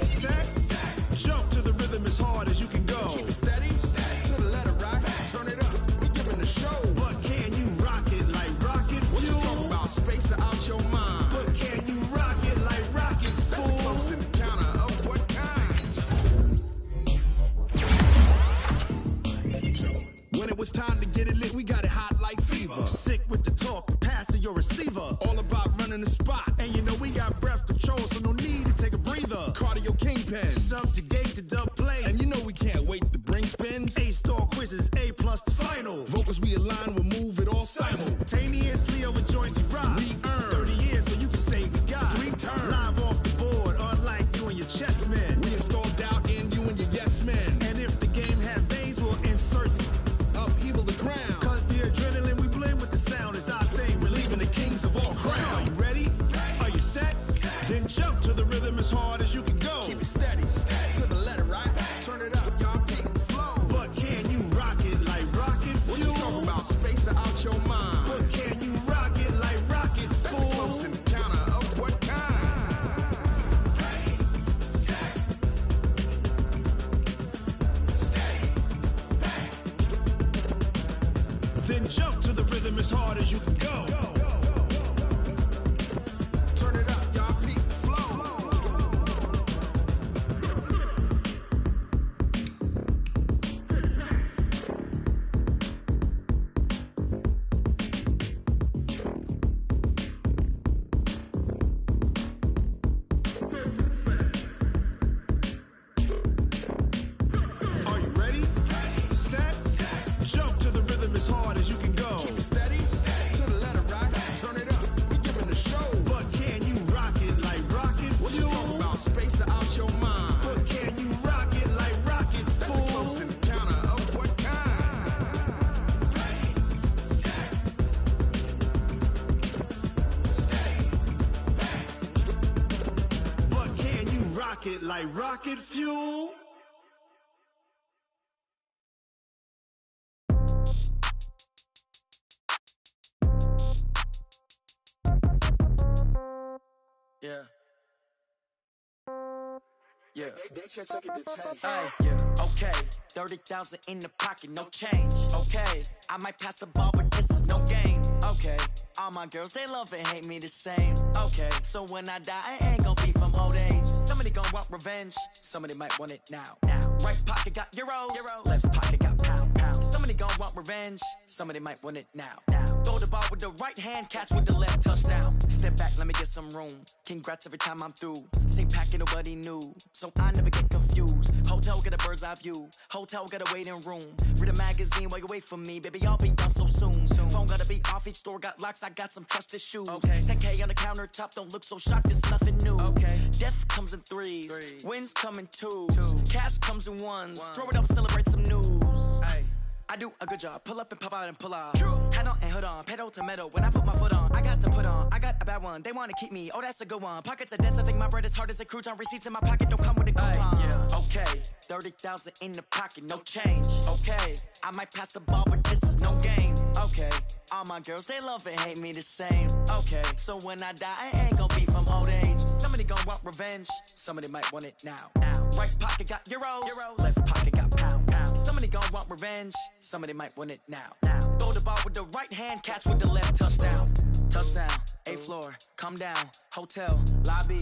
Set, jump to the rhythm as hard as you can go. Keep it steady, to the letter rock, turn it up. We giving the show. But can you rock it like rocket fuel? What you talking about? Space it out your mind. But can you rock it like rockets, fool? That's a close encounter of what kind? When it was time to get it lit, we got it hot like fever. Sick with the talk, passing your receiver. All about running the spot. And you know we got breath control, so no need to take a breather. Cardio kingpin, subjugate the dub play. And you know we can't wait to bring spins. A-star quizzes, A+ the final. Vocals we align, we'll move it all simultaneously over joints we rock. We earn 30 years, so you can say we got 3 turns. Live off the board, unlike you and your chess men. We install doubt in you and your yes men. And if the game had veins, we'll insert upheaval the ground. Cause the adrenaline we blend with the sound is our thing. Relieving the kings of all crowns. Are you ready? Are you set? Then jump to the rhythm as hard as you can go. Keep it steady, to the letter right. Turn it up, y'all keep the flow. But can you rock it like rocket fuel? What you talking about? Space it out your mind. But can you rock it like rockets, fool? That's a close encounter of what kind? Then jump to the rhythm as hard as you can go. Turn it up, y'all keep the flow. Are you ready? Set, jump to the rhythm as hard as you can go. Keep it steady, to the it like rocket fuel. Yeah. Yeah. Hey, yeah. Okay. 30,000 in the pocket, no change. Okay. I might pass the ball, but this is no game. Okay. All my girls, they love and hate me the same. Okay. So when I die, I ain't gonna be from old age. Somebody gon' want revenge. Somebody might want it now. Right pocket got euros. Left pocket got pound. Somebody gon' want revenge. Somebody might want it now. Throw the ball with the right hand, catch with the left, touchdown. Step back, let me get some room. Congrats every time I'm through. Same packet, nobody knew, so I never get confused. Hotel get a bird's eye view. Hotel get a waiting room. Read a magazine while you wait for me, baby. I'll be done so soon. Phone gotta be off. Each store got locks. I got some trusted shoes. Okay. 10K on the countertop. Don't look so shocked. It's nothing new. Okay. Death comes in threes. Wins come in twos. Cash comes in ones. Throw it up, celebrate some news. Hey. I do a good job, pull up and pop out and pull out. Hat on and hood on, pedal to metal. When I put my foot on, I got to put on. I got a bad one, they wanna keep me. Oh, that's a good one. Pockets are dense, I think my bread is hard as a crouton. Receipts in my pocket don't come with a coupon. Yeah. Okay, 30,000 in the pocket, no change. Okay, I might pass the ball, but this is no game. Okay, all my girls, they love and hate me the same. Okay, so when I die, I ain't gonna be from old age. Somebody gon' want revenge, somebody might want it now. Right pocket got euros, left pocket got pound. Somebody gon' want revenge, somebody might want it now. Throw the ball with the right hand, catch with the left, touchdown. Touchdown, 8th floor, come down, hotel, lobby.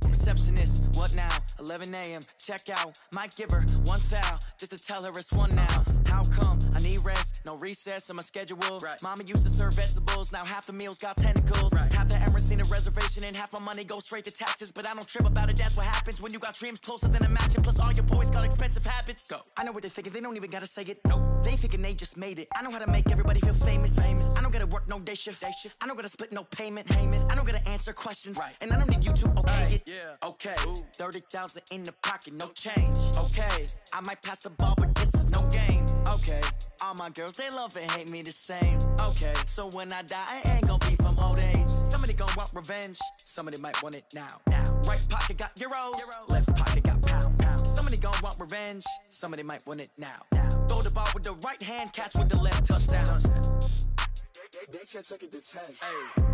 Receptionist, what now? 11 a.m., check out. Might give her one foul, just to tell her it's one now. How come? I need rest, no recess in my schedule. Right. Mama used to serve vegetables, now half the meals got tentacles. Right. Half the errands need a reservation and half my money goes straight to taxes. But I don't trip about it, that's what happens when you got dreams closer than a match. And plus all your boys got expensive habits. Go. I know what they're thinking, they don't even gotta say it. Nope. They ain't thinking they just made it. I know how to make everybody feel famous. I don't gotta work no day shift. I don't gotta split no payment. I don't gotta answer questions. Right. And I don't need you to okay it. Yeah. Okay, 30,000 in the pocket, no change. Okay, I might pass the ball, but this is no game. Okay, all my girls, they love and hate me the same. Okay, so when I die, I ain't gonna be from old age. Somebody gon' want revenge, somebody might want it now. Right pocket got euros, left pocket got pound. Somebody gon' want revenge, somebody might want it now. Throw the ball with the right hand, catch with the left, touchdown. They can't take it to 10. Hey.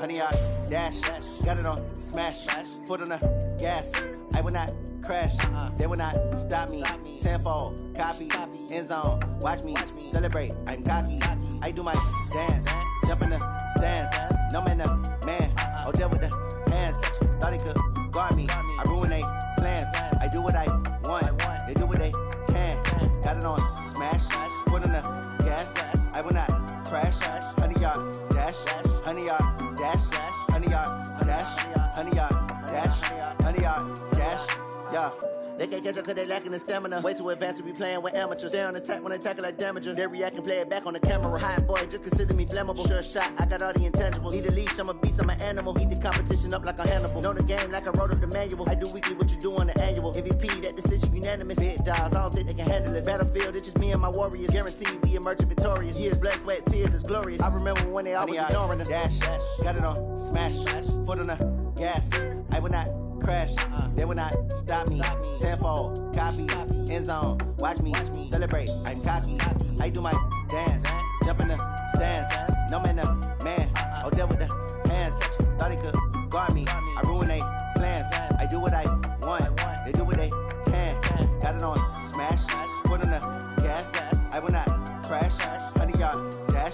Honey, I dash, got it on smash, foot on the gas. I will not crash, they will not stop me. Tenfold, copy, end zone, watch me celebrate. I'm cocky, I do my dance, jump in the stands. No man, man, oh there with the hands. Thought he could guard me, I ruin they plans. I do what I want, they do what they can. Got it on smash, foot on the gas. I will not crash, honey, y'all dash, honey, y'all dash, honey, y'all dash, honey, y'all dash, honey, y'all dash, yeah. They can't catch up cause they lacking the stamina. Way too advanced to be playing with amateurs. Stay on attack when they tackle like damager. They react and play it back on the camera. Hot boy, just consider me flammable. Sure shot, I got all the intangibles. Need a leash, I'm a beast, I'm an animal. Heat the competition up like a Hannibal. Know the game like I wrote up the manual. I do weekly what you do on the annual. MVP, that decision unanimous. Big dogs, I don't think they can handle it. Battlefield, it's just me and my warriors. Guaranteed we emerge victorious. Years, blood, sweat, tears, it's glorious. I remember when they always ignoring us. Dash, got it on smash, foot on the gas. I will not crash, they will not stop me. Tenfold, copy, end zone, watch me celebrate. I'm cocky, I do my dance, jump in the stands. No man, man, oh there with the hands. Thought he could guard me, I ruin they plans. I do what I want, they do what they can. Got it on smash, foot on the gas. I will not crash, honey, y'all dash,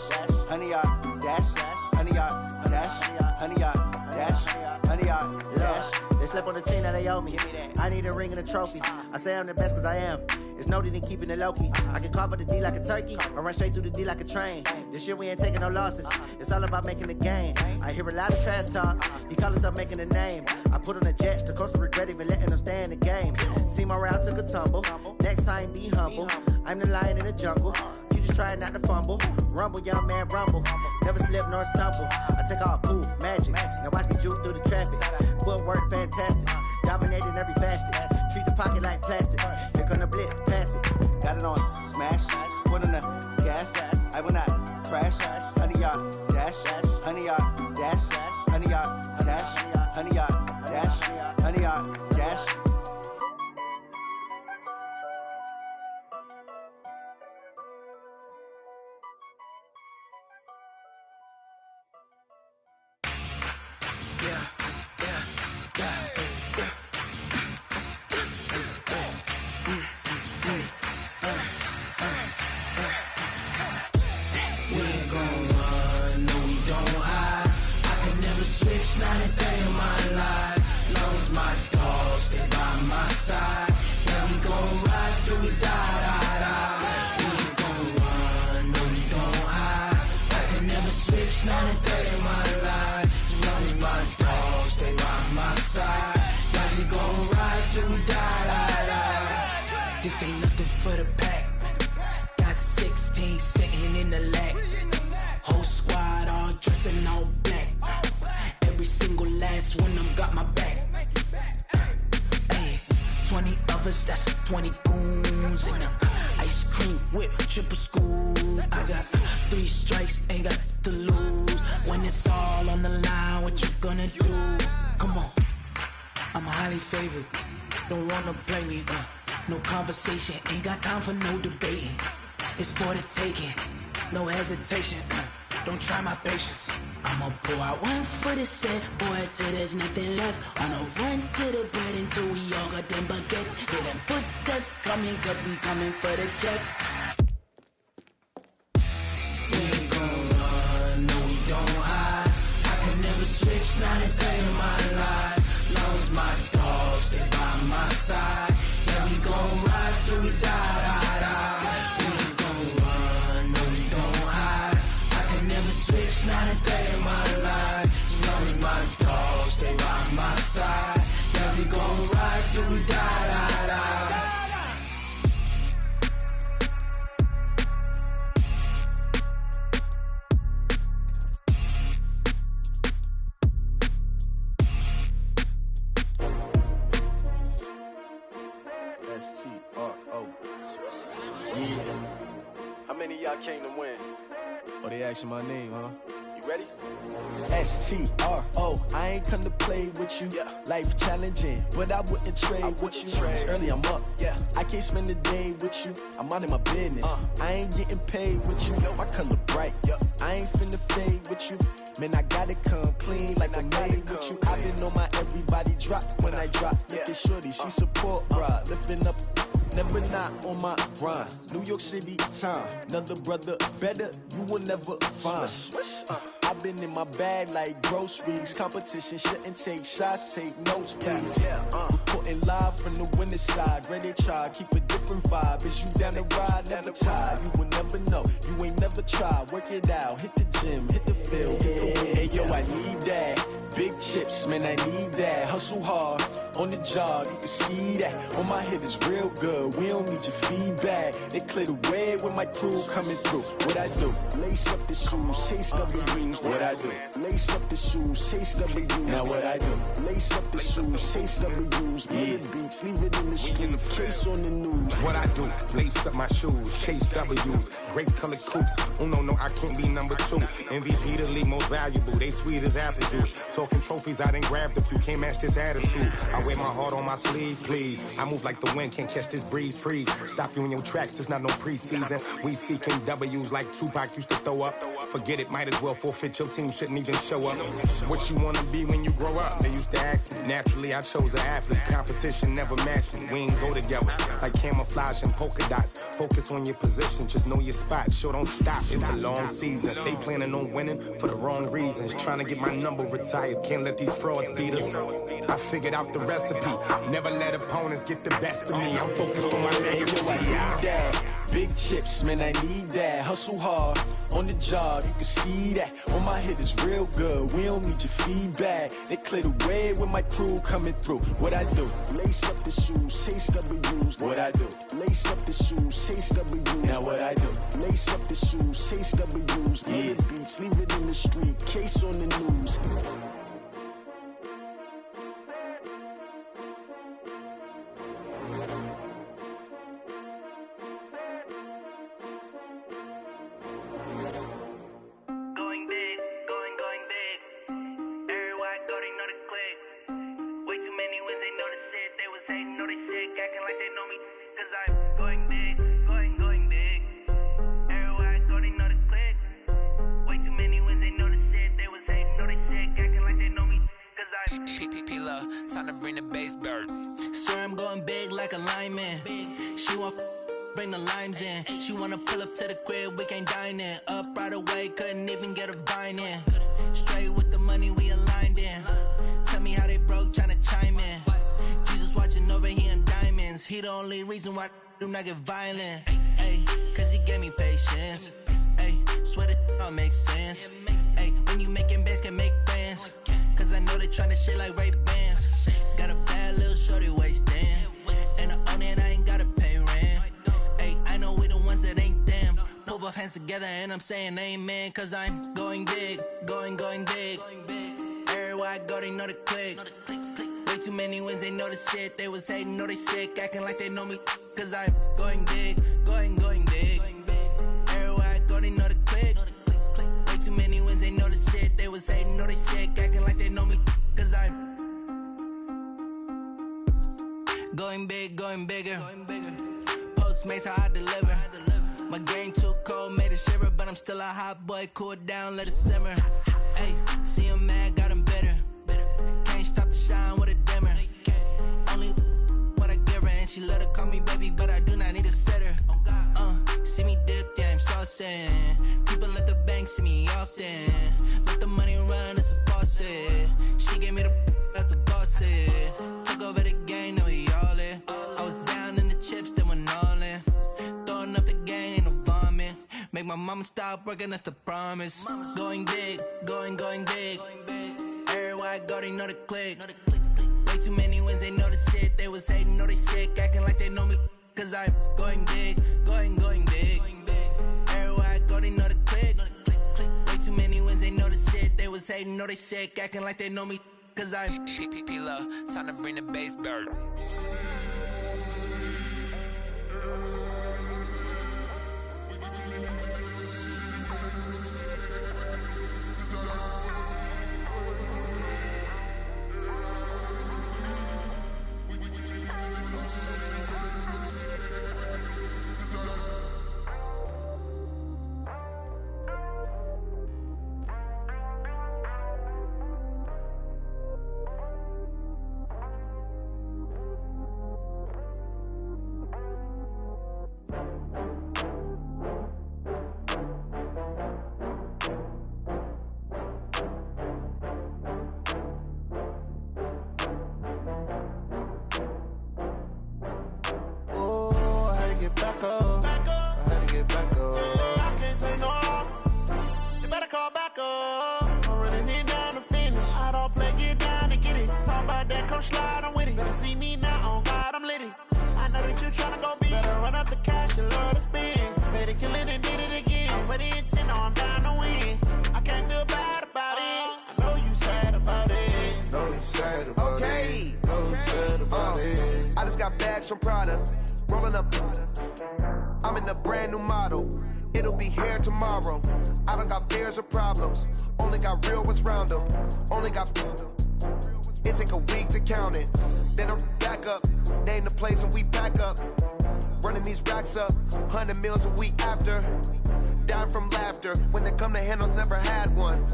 honey, y'all dash, honey, y'all dash, honey, y'all dash, honey, y'all dash. They slept on the team that they owe me. I need a ring and a trophy. I say I'm the best cause I am. It's noted in keeping it low-key. I can carve up the D like a turkey, or run straight through the D like a train. This year we ain't taking no losses. It's all about making a game. I hear a lot of trash talk. He call himself making a name. I put on the Jets, the coast regret even letting them stay in the game. Team morale took a tumble. Next time, be humble. I'm the lion in the jungle. You just try not to fumble. Rumble, young man, rumble. Never slip nor stumble. I take off, poof, magic. Now watch me juke through the traffic. Footwork, fantastic. Dominating every facet. Treat the pocket like plastic. Here come the blitz, pass it. Got it on, smash. Put on the gas. I will not crash. 100-yard dash. 100-yard dash. 100-yard dash. 100-yard dash. 100-yard dash. Not a day in my life. Long as my dogs stay by my side. Yeah, we gon' ride till we die. We ain't gon' run, no, we don't hide. I can never switch, not a day in my life. As long as my dogs stay by my side. Yeah, we gon' ride till we die. This ain't nothing for the pack. Got 16 sitting in the lag. Whole squad all dressed in all black. Every single last one of them got my back. Hey, 20 of us, that's 20 goons. And ice cream whip, triple scoop. I got 3 strikes, ain't got to lose. When it's all on the line, what you gonna do? Come on, I'm highly favored. Don't wanna play me, no conversation. Ain't got time for no debating. It's for the taking, no hesitation. Don't try my patience. I'ma pour out one for the set, boy, till there's nothing left. On a run to the bread until we all got them baguettes. Hear them footsteps coming, cause we coming for the check. We ain't gon' run, no, we don't hide. I can never switch, not a day in my life. Long as my dogs stay by my side. Yeah, we gon' ride till we die. Switch, not a day in my life. As long as my dogs stay by my side. Yeah, we gon' ride till we die. S-T-R-O. Yeah. How many of y'all came to win? Oh, they asking my name, huh? You ready? S-T-R-O. I ain't come to play with you. Yeah. Life challenging, but I wouldn't trade with you. It's early, I'm up. Yeah. I can't spend the day with you. I'm out of my business. I ain't getting paid with you. My color bright. Yeah. I ain't finna fade with you. Man, I gotta come clean like I'm made with you. I've been on my everybody drop when I drop. Look at shorty, she support, bruh. Lifting up. Never not on my grind. New York City time. Another brother better, you will never find. I've been in my bag like groceries. Competition shouldn't take shots, take notes, please. Reporting live from the winter side. Ready to try, keep a different vibe. Is you down the ride, never tired. You will never know, you ain't never tried. Work it out, hit the gym, hit the field. Hey yo, I need that. Big chips, man, I need that. Hustle hard, on the job, you can see that. On my head is real good, we don't need your feedback. They clear the way with my crew coming through. What I do? Lace up the shoes, chase W's. What I do? Lace up the shoes, chase W's. Now what I do? Lace up the shoes, chase W's. Yeah. Beats, leave it in the street, case on the news. What I do? Lace up my shoes, chase W's. Grape colored coops. Oh no, I can't be number 2. MVP the league most valuable. They sweet as apple juice. Talking trophies, I done grabbed a few. Can't match this attitude. I wear my heart on my sleeve, please. I move like the wind, can't catch this breeze. Freeze. Stop you in your tracks. There's not no preseason. We seeking W's like Tupac used to throw up. Forget it, might as well forfeit. Your team shouldn't even show up. What you wanna be when you grow up? They used to ask me. Naturally, I chose an athlete. Competition never matched me. We ain't go together like camouflage and polka dots. Focus on your position, just know your spot. Sure, don't stop. It's a long season. They planning on winning for the wrong reasons. Trying to get my number retired. Can't let these frauds beat us. I figured out the recipe. Never let opponents get the best of me. I'm focused on my legacy. I need that. Big chips, man, I need that. Hustle hard on the job, you can see that. On my head is real good, we don't need your feedback. They clear the way with my crew coming through. What I do? Lace up the shoes, chase W's. What I do? Lace up the shoes, chase W's. Now what I do? Lace up the shoes, chase W's. Yeah, beats, leave it in the street, case on the news. Time to bring the bass bird. Swear I'm going big like a lineman. She want bring the limes in. She wanna pull up to the crib, we can't dine in. Up right away, couldn't even get a vine in. Straight with the money we aligned in. Tell me how they broke, tryna chime in. Jesus watching over here in diamonds. He the only reason why I do not get violent. Ay, cause he gave me patience. Ay, swear that all makes sense. Ay, when you making bands, can make friends. Cause I know they tryna shit like Ray-Bans. Got a bad little shorty wasting. And I own it, I ain't gotta pay rent. Ay, I know we the ones that ain't them. Pull both hands together and I'm saying amen. Cause I'm going big, going big. Everywhere I go, they know the click. Way too many wins, they know the shit. They was hating, know they sick, acting like they know me. Cause I'm going big, going big. Everywhere I go, they know the click. Way too many wins, they know the shit. They was hating, know they sick, acting like they know me. Cause I'm going big, going bigger. Postmates, how I deliver. My game too cold, made it shiver. But I'm still a hot boy, cool it down, let it simmer. Hey, see him mad, got him bitter. Can't stop the shine with a dimmer. Only what I give her, and she let her call me baby, but I do not need a sitter. See me dip, yeah, I'm saucing. People at the bank see me often. Let the money run, it's a faucet. She gave me the that's a bosses. Took over the game, now we all in. I was down in the chips, they went all in. Throwing up the game, ain't no vomit. Make my mama stop working, that's the promise. Going big, going big. Everywhere I go, they know the click. Way too many wins, they know the shit. They was hating, know they sick, acting like they know me. Cause I'm going big, going big. Everywhere I go, they know the click. Way too many wins, they know the shit. They was hating, know they sick, acting like they know me. Cause I'm P-P-P-Lo, time to bring the bass bird. Back up. I had to get back up. I can't take no loss. You better call back up. I'm running it down to finish. I don't play, get down to get it. Talk about that, come slide, I'm with it. Better see me now, on God, I'm lit it. I know that you tryna go big. Better run up the cash, you love to spend. Better kill it and did it again. I'm with the intent, no, I'm down to win. I can't feel bad about it. I know you sad about it. Know you sad about it. Know you sad about it. I just got bags from Prada. Rolling up, I'm in a brand new model. It'll be here tomorrow. I don't got fears or problems. Only got real ones round them. Only got. It take a week to count it. Then I'm back up. Name the place and we back up. Running these racks up. 100 meals a week after. Down from laughter. When they come to handles, never had one.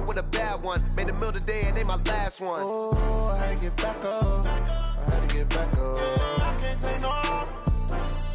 With a bad one. Made a meal today and they my last one. Oh, I had to get back up. I had to get back up. I can't take no loss.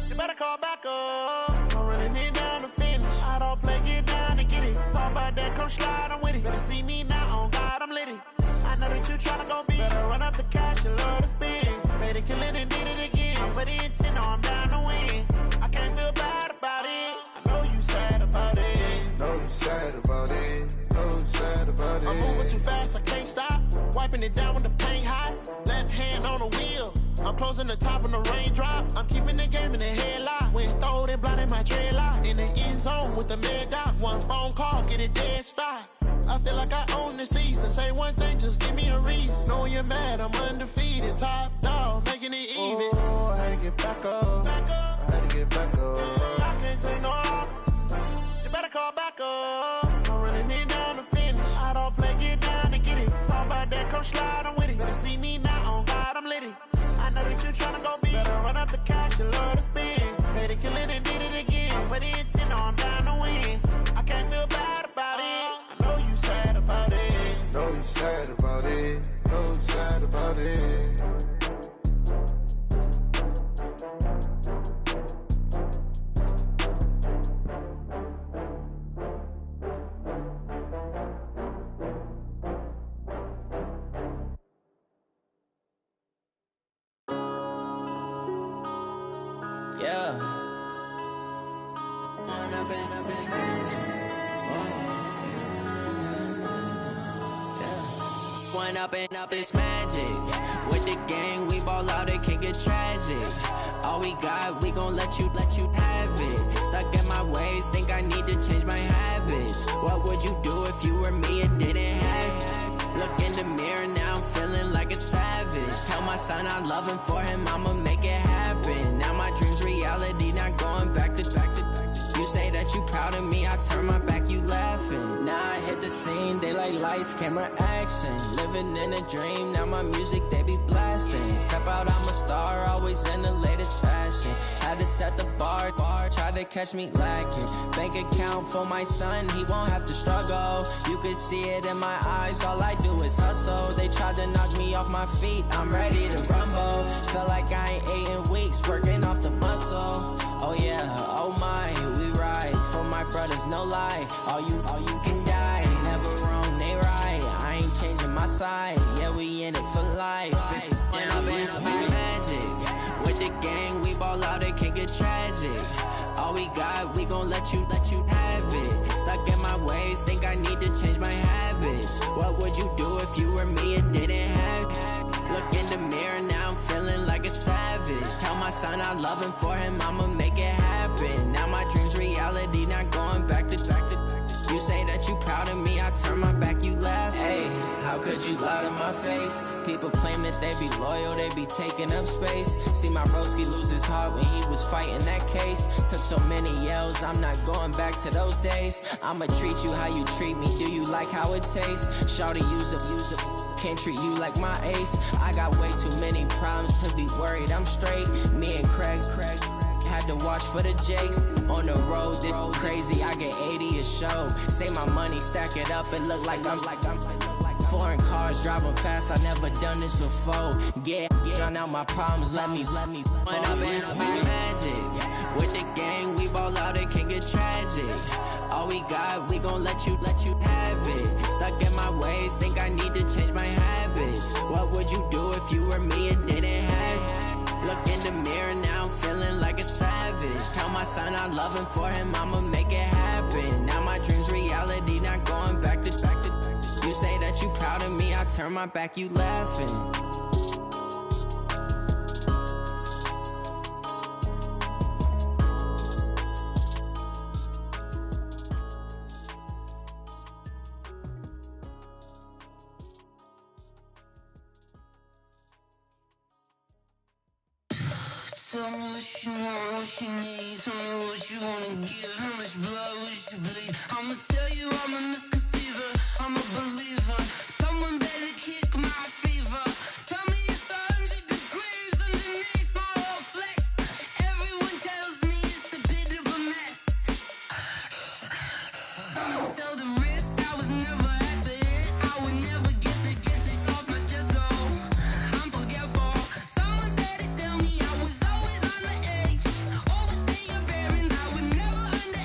You better call back up. I'm running it down to finish. I don't play, get down to get it. Talk about that, come slide, I'm with it. Better see me now, on God, I'm lit it. I know that you tryna go be. Better run up the cash, you love to spend. Made it, kill it, and did it again. I'm with the intent, no, I'm down to win. I can't feel bad about it. I know you sad about it. Know you sad about it. Know you sad about it. I'm moving too fast, I can't stop. Wiping it down with the paint hot. Left hand on the wheel. I'm closing the top on the raindrop. I'm keeping the game in the headlock. When throwed and blinded my dreadlock. In the end zone with the mad dot. One phone call, get it dead stop. I feel like I own the season. Say one thing, just give me a reason. Knowing you're mad, I'm undefeated. Top dog, making it even. Oh, I had to get back up. I had to get back up. I can't take no loss. You better call back up. I'm running it down to finish. I don't play, get down to get it. Talk about that, come slide, I'm with it. Better see me now, on God, I'm lit it. I know that you're tryna go big. Better run up the cash, you love to spend. Made it, kill it, and did it again. I'm with the intent, no, I'm down to win. I can't feel bad about it. I know you sad about it. Know you sad about it. Know you sad about it. Yeah. One up and up is magic. With the gang, we ball out, it can get tragic. All we got, we gon' let you have it. Stuck in my ways, think I need to change my habits. What would you do if you were me and didn't have it? Look in the mirror, now I'm feeling like a savage. Tell my son I love him, for him I'ma make it happen. Now my dream's reality, not going back to. You say that you proud of me, I turn my back, you laughing. Now I hit the scene, they like lights, camera, action. Living in a dream, now my music, they be blasting. Step out, I'm a star, always in the latest fashion. Had to set the bar, try to catch me lacking. Bank account for my son, he won't have to struggle. You can see it in my eyes, all I do is hustle. They tried to knock me off my feet, I'm ready to rumble. Feel like I ain't ate in weeks, working off the muscle. Oh yeah, oh my, we ride for my brothers, no lie. All you can die, never wrong, they right. I ain't changing my side, yeah, we in it for life. When up and up is magic. With the gang, we ball out, it can get tragic. All we got, we gon' let you have it. Stuck in my ways, think I need to change my habits. What would you do if you were me and didn't have it? Look in the mirror, now I'm feeling like a savage. Tell my son I love him, for him I'ma make it happen. Now my dream's reality, not going back to. You say that you proud of me, I turn my back, you laugh. Hey, how could you lie to my face? People claim that they be loyal, they be taking up space. See my broski lose his heart when he was fighting that case. Took so many yells, I'm not going back to those days. I'ma treat you how you treat me, do you like how it tastes? Shawty, use it. Can't treat you like my ace. I got way too many problems to be worried, I'm straight. Me and Craig had to watch for the Jakes. On the road, this crazy, I get 80 a show. Say my money, stack it up, it look like I'm foreign cars, driving fast, I never done this before. Get drown out my problems, let me When up and up is magic. With the gang, we ball out, it can get tragic. All we got, we gon' let you have it. Stuck in my ways, think I need to change my habits. What would you do if you were me and didn't have it? Look in the mirror, now I'm feeling like a savage. Tell my son I love him, for him I'ma make it happen. Now my dream's reality, not going back to. You say that you proud of me, I turn my back, you laughing. Tell me what you want, what you need. Tell me what you wanna give. How much blood would you bleed? I'ma tell you I'm a misconceiver. I'm a believer. Someone better kick my fever. Tell me it's 100 degrees underneath my whole flesh. Everyone tells me it's a bit of a mess. I'ma tell the risk I was never at the end. I would never get this off my chest. Oh, I'm forgetful. Someone better tell me I was always on the edge. Overstay your bearings. I would never underestimate.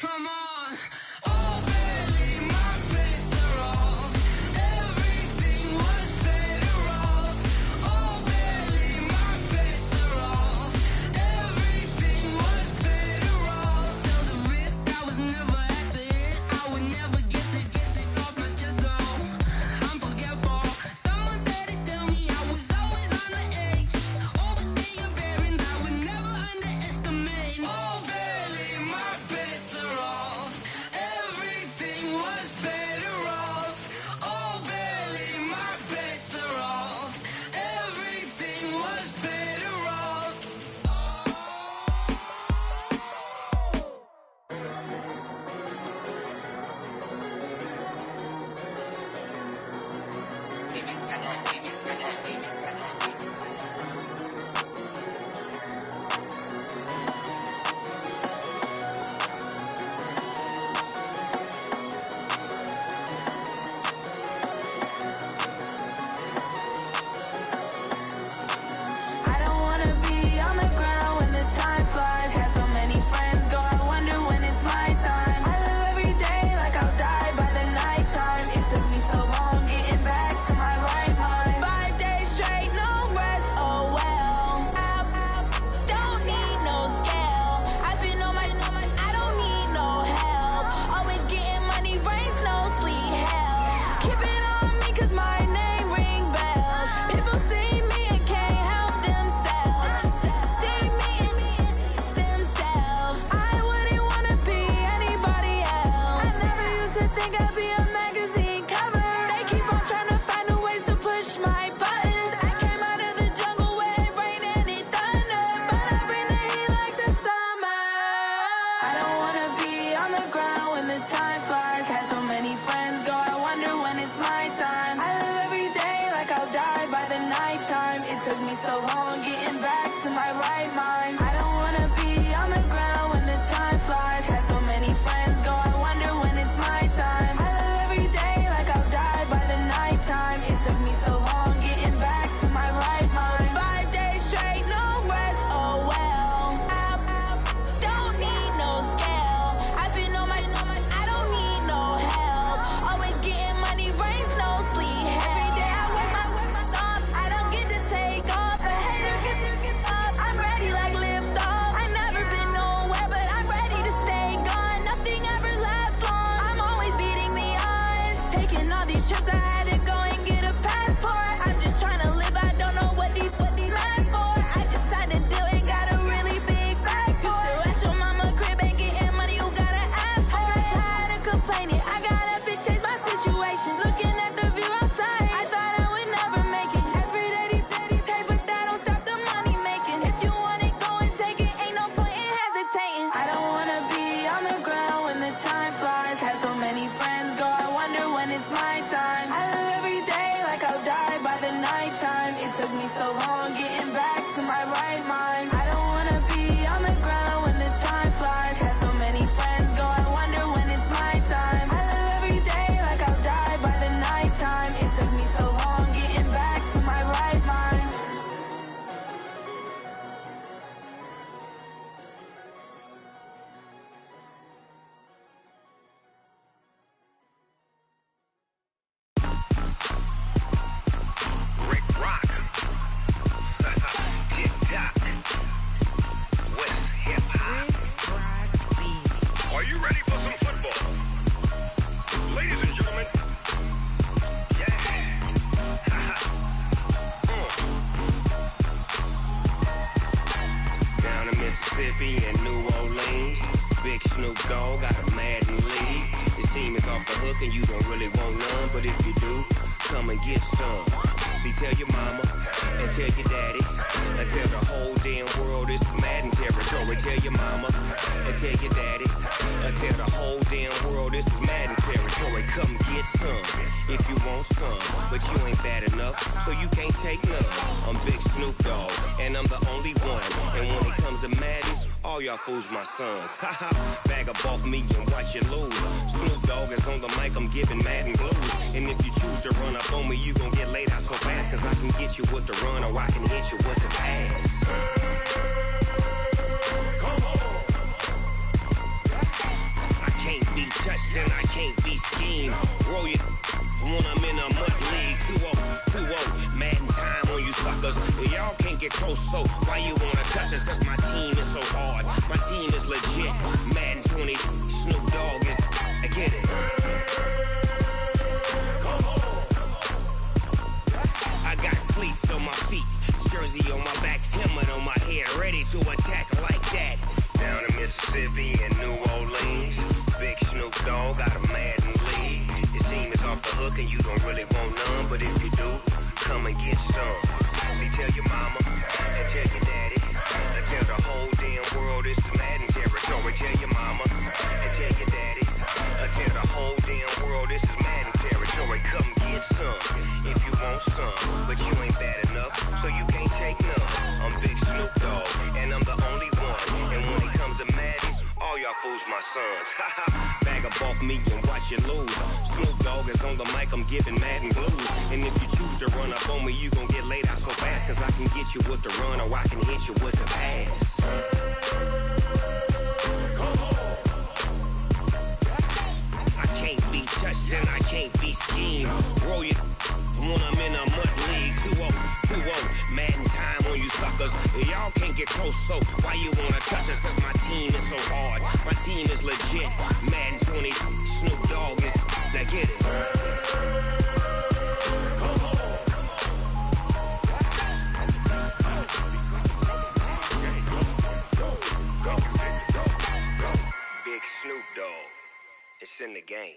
Come on. Oh, barely, my bets are off. Everything was better off. Oh, barely, my bets are off. Everything was better off. Felt the risk, I was never at the end. I would never get this off my chest, though. I'm forgetful. Someone better tell me I was always on the edge. Overstay your bearings, I would never underestimate. Oh, barely, my bets are off. Everything was better off. Oh, barely, my bets are off. Everything was better off. I don't wanna be on the ground when the time flies. Had so many friends go, I wonder when it's my time. I live every day like I'll die by the nighttime. It took me so long getting back to my right mind. 5 days straight, no rest, oh well. I don't need no scale. I've been on my, I don't need no help. Always getting money, rain, snow, sleet, hell. Keep it on me 'cause my name ring bells. People see me and can't help themselves. See me and themselves. I wouldn't wanna be anybody else. I never used to think I'd be a magazine cover. They keep on trying to find new ways to push my buttons. I came out of the jungle where it rained and it thundered, but I bring the heat like the summer. I don't wanna be on the ground when the time flies. Had so many friends go, I wonder when it's my time. I live every day like I'll die by the nighttime. It took me so long getting back to my right mind. I don't wanna be on the ground when the time flies. Had so many friends go, I wonder when it's my time. I live every day like I'll die by the nighttime. It took me so long getting back to my right mind. 5 days straight, no rest, oh well. I don't need no scale. I've been on my, I don't need no help. Always getting money, rain, snow, sleet, hell. Every day I work my thumb, I don't get to take off. A hater gets off, I'm ready like lift off. I never been nowhere, but I'm ready to stay gone. Nothing ever lasts long, I'm always beating the odds. Taking all these trips, I had to go and get a passport. I'm just trying to live, I don't know what these mad for. I just signed a deal and got a really big bag for it. You still at your mama crib and getting money, you gotta ask for it. I got tired of complaining, I gotta bitch change my situation. Looking at the view outside, I thought I would never make it. Every day they pay, but that don't stop the money making. If you want it, go and take it, ain't no point in hesitating. I don't wanna be on the ground when the time flies. Had so many friends go, I wonder when it's my time. I live every day like I'll die by the nighttime. It took me so long getting back to my right mind. I don't wanna be on the ground when the time flies. Had so many friends go, I wonder when it's my time. I live every day like I'll die by the nighttime. It took me so long getting back to my right mind. Rick Rock. Tick-tock. West hip-hop. Are you ready for some football? Ladies and gentlemen. Yeah. Down in Mississippi and New Orleans, Big Snoop Dogg got a Madden league. His team is off the hook and you don't really want none, but if you do, come and get some. See, tell your mama and tell your daddy and tell the whole damn world this is Madden territory. Tell your mama and tell your daddy and tell the whole damn world this is Madden territory. Come get some if you want some, but you ain't bad enough, so you can't take none. I'm Big Snoop Dogg and I'm the only one. And when it comes to Madden, all y'all fools my sons. Haha, bag up off me and watch you lose. Snoop Dogg is on the mic, I'm giving Madden blues. And if you choose to run up on me, you gon' get laid out so fast. Cause I can get you with the run or I can hit you with the pass. scheme. Roll your when I'm in a mud league. 2-0, Madden time on you suckers. Y'all can't get close, so why you wanna touch us? Cause my team is so hard. My team is legit. Madden 20, Snoop Dogg is. I get it. I got cleats on my feet, jersey on my back, helmet on my head, ready to attack like that. Down in Mississippi and New Orleans, big Snoop Dogg got a Madden league. Your team is off the hook and you don't really want none, but if you do, come and get some. See, tell your mama and tell your daddy, and tell the whole damn world it's Madden territory. Tell your mama and tell your daddy, and tell the whole damn world this is Madden territory. Come get some if you want some, but you ain't bad enough, so you can't take none. I'm Big Snoop Dogg, and I'm the only one. And when it comes to Madden, all y'all fools my sons. Bag a bulk me and watch you lose. Snoop Dogg is on the mic, I'm giving Madden blues. And if you choose to run up on me, you gon' get laid out so fast. Cause I can get you with the run or I can hit you with the pass. I can't be touched and I can't be schemed. Roll you when I'm in a mud league. 2-0, Madden time on you suckers. Y'all can't get close, so why you wanna touch us? Cause my team is so hard. My team is legit. Madden 20, Snoop Dogg is. Now get it. Big Snoop Dogg. It's in the game.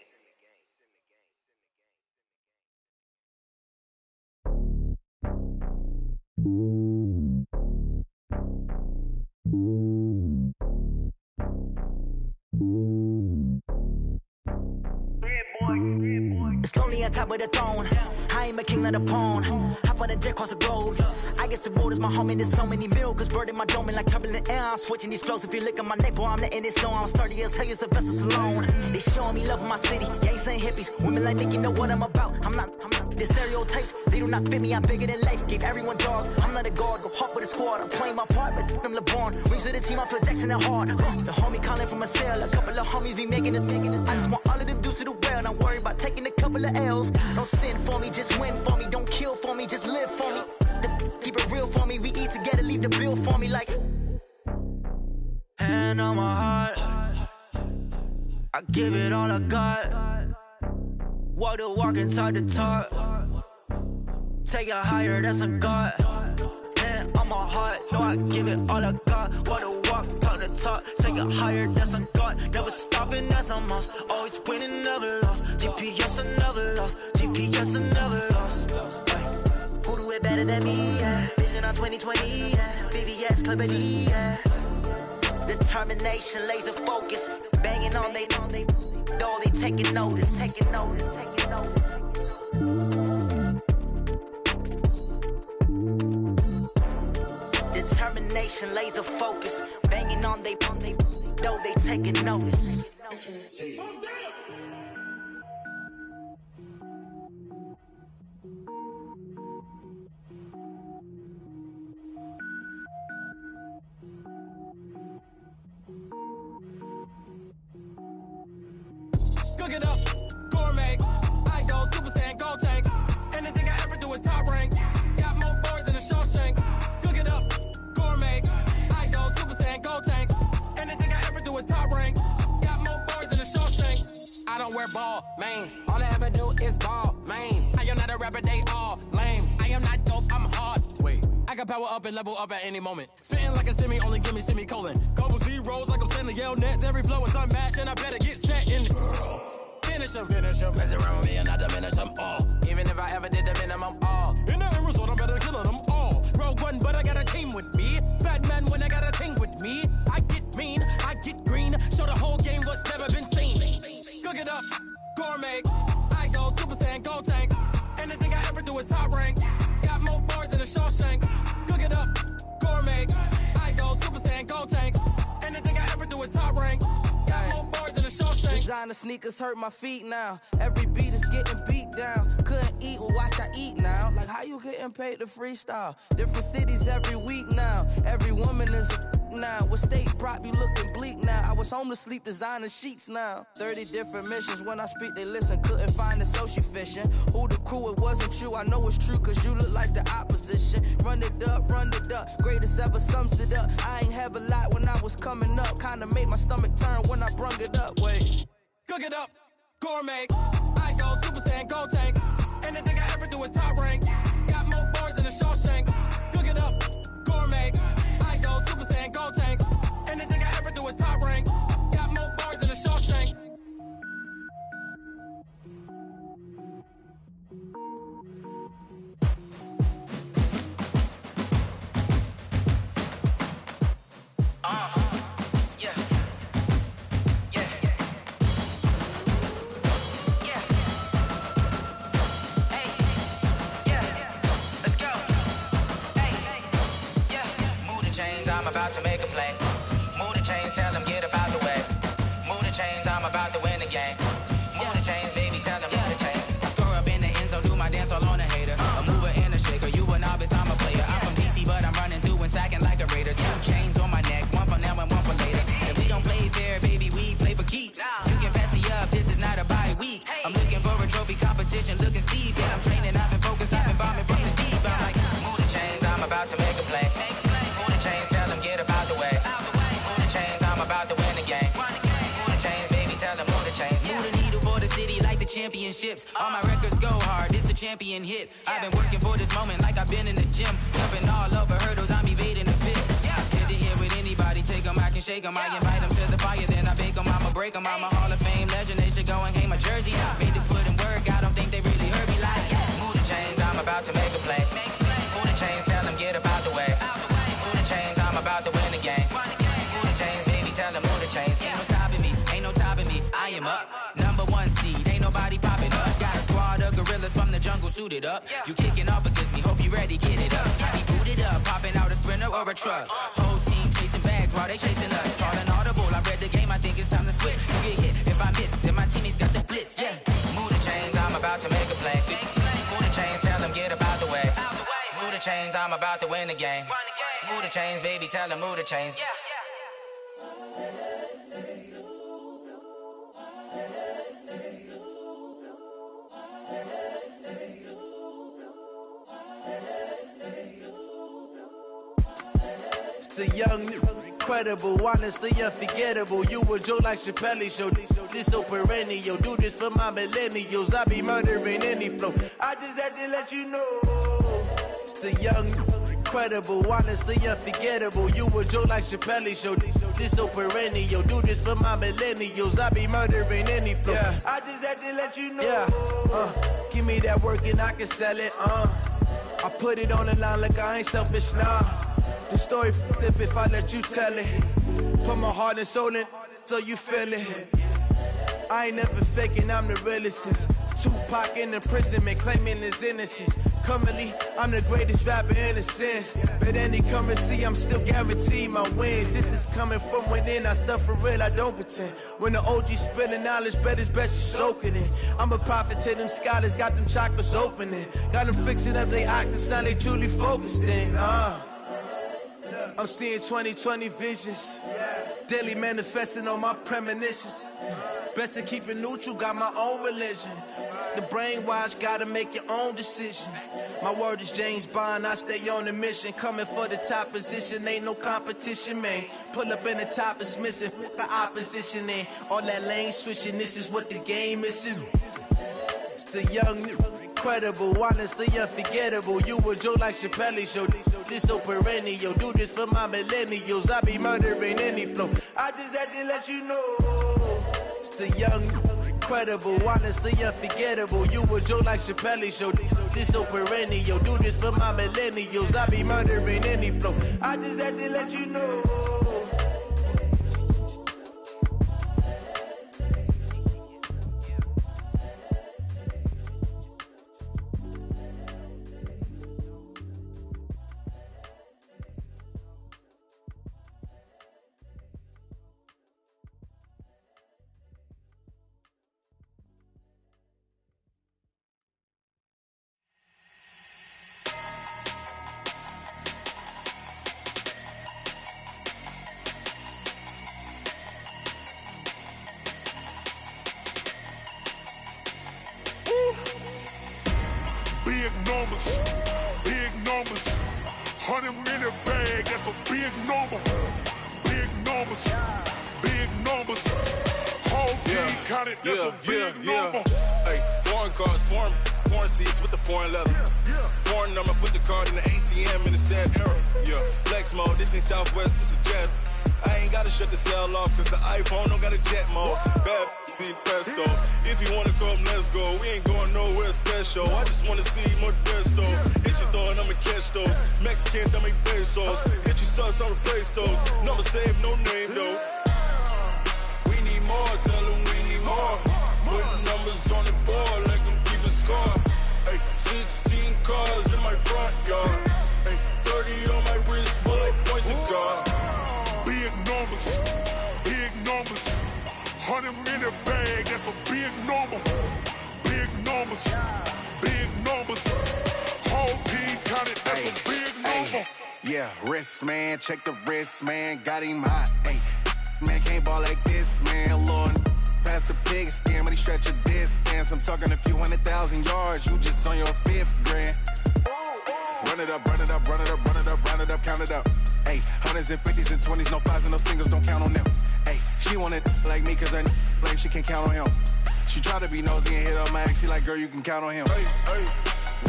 It's lonely on top of the throne. I ain't a king of the pawn. Hop on a jet across the globe. I guess the road is my home and there's so many miracles burning my dome like turbulent air. I'm switching these flows. If you look at my neck, boy, I'm letting it snow. I'm sturdy as hell, it's a vessel alone. They showing me love in my city. Gang saying hippies. Women like Nick, you know what I'm about. I'm not. The stereotypes, they do not fit me. I'm bigger than life. Gave everyone jobs. I'm not a guard. Go hard with a squad. I'm playing my part, but I'm LeBron. Rings to the team, I feel Jackson and hard. The homie calling from a cell. A couple of homies be making it. I just want all of them dudes to the well. Not worry about taking a couple of L's. Don't sin for me, just win for me. Don't kill for me, just live for me. Keep it real for me. We eat together, leave the bill for me like. Hand on my heart, I give it all I got. Walk the walk and talk the talk. Take it higher, that's a God. Hand on my heart, no, I give it all I got. Walk the walk, talk the talk. Take it higher, that's a God. Never stopping, that's a must. Always winning, never lost. GPS, I never lost. GPS, I never lost. Who do it better than me? Yeah. Vision on 2020. Yeah. VVS, Clarity. Yeah. Determination, laser focus. Banging on they door, they taking notice. Taking notice. Determination, laser focus. Banging on they door, they taking notice. Cook it up, gourmet. I go Super Saiyan, gold tank. Anything I ever do is top rank. Got more boards than a Shawshank. Cook it up, gourmet. I go Super Saiyan, gold tank. Anything I ever do is top rank. Got more boards than a Shawshank. I don't wear ball mains. All I ever do is ball main. I am not a rapper, they all lame. I am not dope, I'm hard. Wait, I can power up and level up at any moment. Spitting like a semi, only give me semicolon. Couple zeros like I'm sending yell nets. Every flow is unmatched and I better get set in. Finish them. Mess around with me and I diminish them all. Even if I ever did the minimum all. In the end result, I'm better killing them all. Rogue One, but I got a team with me. Batman when I got a team with me. I get mean, I get green. Show the whole game what's never been seen. Cook it up, gourmet. I go Super Saiyan, gold tank. Anything I ever do is top rank. Got more bars than a Shawshank. Cook it up, gourmet. I go Super Saiyan, gold tank. Anything I ever do is top rank. Got more bars than a Shawshank. Designer sneakers hurt my feet now. Every beat is getting beat down. Couldn't eat, well watch I eat now. Like how you getting paid to freestyle? Different cities every week now. Every woman is a now. With state prop, you looking bleak now. I was was home to sleep, designing sheets now. 30 different missions, when I speak they listen. Couldn't find the social fishing. Who the crew, it wasn't you. I know it's true, cause you look like the opposition. Run it up, greatest ever sums it up. I ain't have a lot when I was coming up. Kinda made my stomach turn when I brung it up. Wait. Cook it up, gourmet. I go Super Saiyan, Gold Tank. Anything I ever do is top rank. Got more bars than a Shawshank. Cook it up, gourmet. I go Super Saiyan, Gold Tank. Anything I ever do is top rank. Got more bars than a Shawshank. I'm about to make a play. Move the chains, tell them get about the way. Move the chains, I'm about to win the game. Move the chains, baby, tell them move the chains. I score up in the end zone, do my dance all on a hater. A mover and a shaker, you a novice, I'm a player. I'm from DC, but I'm running through and sacking like a raider. 2 chains on my neck, one for now and one for later. If we don't play fair, baby, we play for keeps. You can pass me up, this is not a bye week. I'm looking for a trophy competition, looking steep. Yeah, I'm training, I've been focused, I've been bombing from the deep. I'm like, move the chains, I'm about to make a play. Move the chains, tell them get about the way. Move the chains, I'm about to win the game. Move the chains, baby, tell them move the chains. Move the needle for the city like the championships. All my records go hard, this a champion hit. I've been working for this moment like I've been in the gym. Jumping all over hurdles, I'm evading the pit. Hit the hit with anybody, take them, I can shake them. I invite them to the fire, then I bake them, I'ma break them. I'm a Hall of Fame legend, they should go and hang my jersey. Made to put in work, I don't think they really heard me like, move the chains, I'm about to make a play. Move the chains, tell them get about the way. Move the chains, I'm about to win the game. Move the chains, baby, tell them move the chains. Ain't no stopping me, ain't no topping me. I am up, #1 seed, ain't nobody popping up. Got a squad of gorillas from the jungle suited up. You kicking off against me, hope you ready, get it up. I be booted up, popping out a Sprinter or a truck. Whole team chasing bags while they chasing us. Calling audible, I read the game, I think it's time to switch. You get hit, if I miss, then my teammates got the blitz, yeah. Move the chains, I'm about to make a play. Move the chains, tell them get about the way. Move the chains, I'm about to win the game. Move the chains, baby, tell them move the chains. It's the young, incredible, honestly unforgettable. You a Joe like Chappelle show. This so perennial. Do this for my millennials. I be murdering any flow. I just had to let you know. It's the young, incredible, honestly unforgettable. You a Joe like Chappelle show. This so perennial. Do this for my millennials. I be murdering any flow. Yeah. I just had to let you know. Yeah. Give me that work and I can sell it. I put it on the line like I ain't selfish, nah. The story flip if I let you tell it. Put my heart and soul in so you feel it. I ain't never faking, I'm the realest since Tupac in imprisonment, claiming his innocence. Currently, I'm the greatest rapper in a sense. But any currency, I'm still guaranteed my wins. This is coming from within, I stuff for real, I don't pretend. When the OG spilling knowledge, bet it's best you soak it in. I'm a prophet to them scholars, got them chakras opening. Got them fixing up they octaves, now they truly focused in. I'm seeing 2020 visions. Daily manifesting on my premonitions. Best to keep it neutral, got my own religion. The brainwash, gotta make your own decision. My word is James Bond, I stay on the mission. Coming for the top position, ain't no competition, man. Pull up in the top, it's missing, the opposition in. All that lane switching, this is what the game is. It's the young, incredible, honestly unforgettable. You a Joe like Chappelle show. This so perennial. Do this for my millennials. I be murdering any flow. I just had to let you know. It's the young, incredible, honestly unforgettable. You a Joe like Chappelle show. This so perennial. Do this for my millennials. I be murdering any flow. I just had to let you know. numbers. Big numbers. Whole team counted, that's a big number. Hey, foreign cars, foreign seats with the foreign leather. Foreign number, put the card in the ATM in the sad era. Yeah, flex mode, this ain't Southwest, this a jet. I ain't gotta shut the cell off, cause the iPhone don't got a jet mode. Bad ain't pesto. If you wanna come, let's go. We ain't going nowhere special. I just wanna see Modesto. Hit your thought, I'ma catch those. Mexican, don't make pesos. Hit your sus, I'll replace those. Number saved, no name though. We need more, tell them we need more. Putting numbers on the board like them keep a score. Hey, 16 cars in my front yard. Hey, 30 on my wrist, while I point to God. Big numbers, big numbers. 100 minute bag, that's a big number. Big numbers, big numbers. Whole team counted, that's a big number. Yeah, wrist man, check the wrist man, got him hot. Ay, man can't ball like this, man. Lord, past the pig skin, but he stretch a distance. I'm talking a few 100,000 yards, you just on your 5th grand. Run it up, run it up, run it up, run it up, run it up, count it up. Ay, 100s and 50s and 20s, no 5s and no singles, don't count on them. Ay, she want it like me, cause her like she can't count on him. She try to be nosy and hit up my ex, she like, girl, you can count on him. Hey, hey,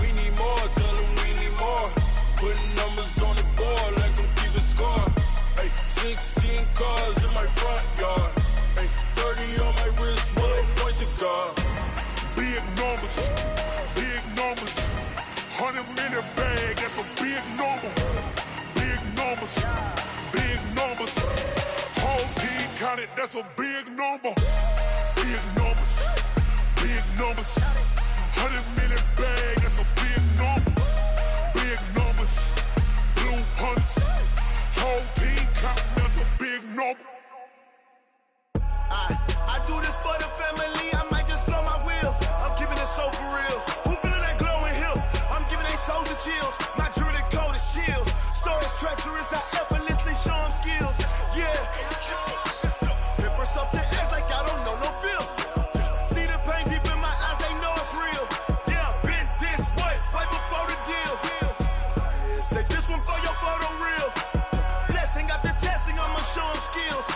we need more, tell them we need more. Putting numbers on the board like them keep a score. Hey, 16 cars in my front yard. Hey, 30 on my wrist, while I point to God. Big numbers, big numbers. 100 minute bag, that's a big number. Big numbers, big numbers. Whole team counted, that's a big number. Big numbers, big numbers. 100 minute bag, that's a big number. Big numbers, blue hunts. Whole team counting, that's a big number. I do this for the family, I might just blow my wheel. I'm keeping it so for real. Who feeling that glowing hill? I'm giving they soldier chills. My jewelry code is chill. Stories treacherous, I effortlessly show them skills. Yeah. Paper stuff the edge like I don't know no bill. See the pain deep in my eyes, they know it's real. Yeah, been this way, way before the deal. Say this one for your photo real. Blessing after testing, I'ma show them skills.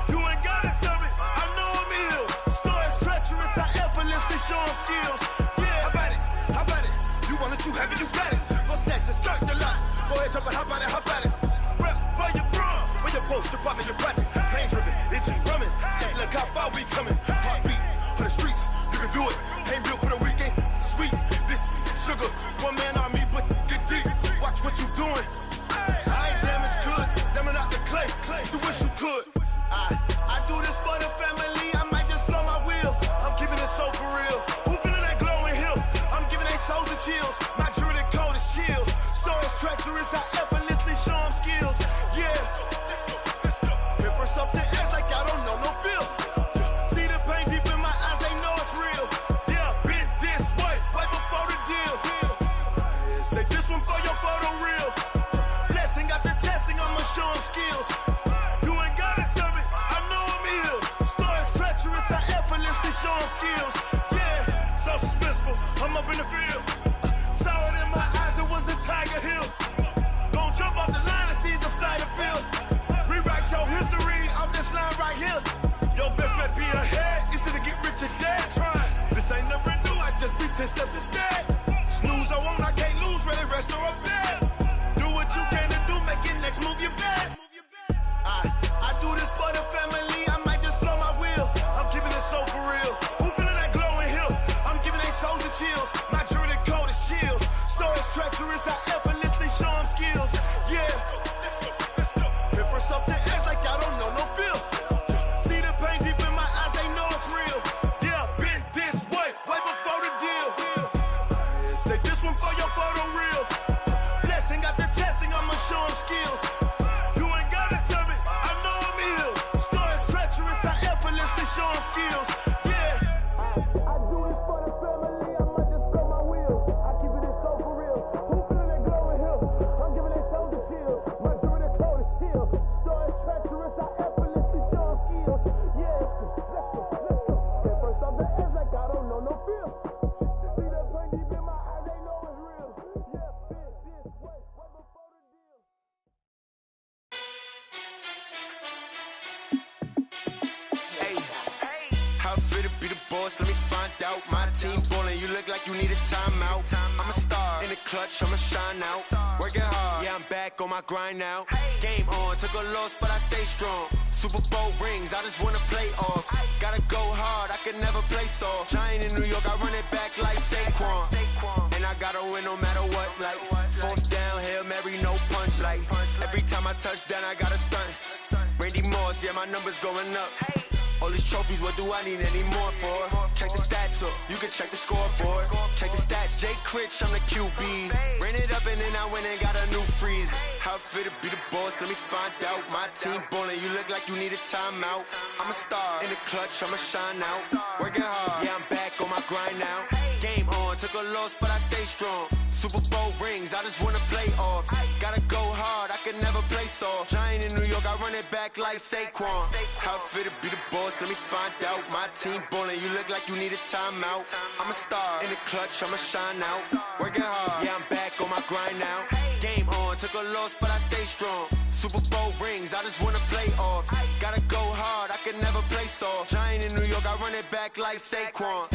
You ain't gotta tell me, I know I'm ill. Stories treacherous, I effortlessly show them skills. Yeah, how about it? How about it? You want it, you have it, you got it. Go snatch it, start the lot. Go ahead, jump it, how about it, how about it? Rep for your prom, for your poster, popping your projects. Pain driven, itching, drumming. Look how far we coming. Heartbeat on the streets, you can do it. Ain't built for the weekend, sweet. This sugar, one man army, but get deep. Watch what you doing. I ain't damaged goods, damn it out the clay. You wish you could. I do this for the family, I might just blow my wheel. I'm keeping it so for real. Who feeling that glowing hill? I'm giving they soldier chills. My jewelry code is chill. Stories treacherous, I effortlessly show them skills. Yeah. Paper stuff the edge like I don't know no bill. See the pain deep in my eyes, they know it's real. Yeah, been this way, way before the deal. Say this one for your photo real. Blessing after testing, I'ma show them skills. You ain't gotta tell me, I know I'm ill. Stories treacherous, I effortlessly show them skills. Yeah, so suspenseful, I'm up in the field. Saw it in my eyes, it was the Tiger Hill. Gon' jump off the line and see the flyer field. Rewrite your history off this line right here. Your best bet be ahead, easy to get rich or dead. Trying, this ain't never new, I just be 10 steps instead. Snooze or won't, I can't lose, ready, rest or a bed. Do what you can to do, make it next move your best. I do this for the family, I might just blow my wheel. I'm keeping it so for real. Who feeling that glowing hill? I'm giving they soldier chills. My jewelry code is chill. Stories treacherous, I effortlessly show them skills. Yeah. Paper stuff the edge like I don't know no bill. See the pain deep in my eyes, they know it's real. Yeah, been this way, way before the deal. Say this one for your photo real. Blessing after testing, I'ma show them skills. You ain't gotta tell me, I know I'm ill. Stories treacherous, I effortlessly show them skills. Yeah. I do this for the family, I might just blow my wheel. I keep it so for real. Who feeling that glowing hill? I'm giving it so boss, let me find out. My team ballin', you look like you need a timeout. I'm a star, in the clutch, I'ma shine out. Working hard, yeah, I'm back on my grind now. Game on, took a loss, but I stay strong. Super Bowl rings, I just wanna play off. Gotta go hard, I can never play soft. Giant in New York, I run it back like Saquon. And I gotta win no matter what, like fourth down, Hail Mary, no punch. Like every time I touch down, I gotta stunt. Randy Moss, yeah, my numbers going up. All these trophies, what do I need any more for? Check the stats up, you can check the scoreboard. Check the stats, Jake Critch, I'm the QB. Ran it up and then I went and got a new freeze. How it fit to be the boss, let me find out. My team ballin', you look like you need a timeout. I'm a star, in the clutch, I'ma shine out. Working hard, yeah, I'm back on my grind now. Game on, took a loss, but I stay strong. Super Bowl rings, I just wanna play off. Gotta go hard, I can never play soft. Giant in New York, I run it back like Saquon. How it fit to be the boss, let me find out. My team ballin', you look like you need a timeout. I'm a star, in the clutch, I'ma shine out. Working hard, yeah, I'm back on my grind now. Game on, took a loss, but I stay strong. Super Bowl rings, I just wanna play off. Gotta go hard, I can never play soft. Giant in New York, I run it back like Saquon.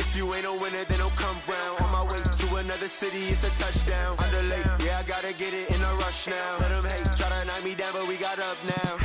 If you ain't a winner, then don't come round. On my way to another city, it's a touchdown. Underlay, yeah, I gotta get it in a rush now. Let them hate, try to knock me down, but we got up now.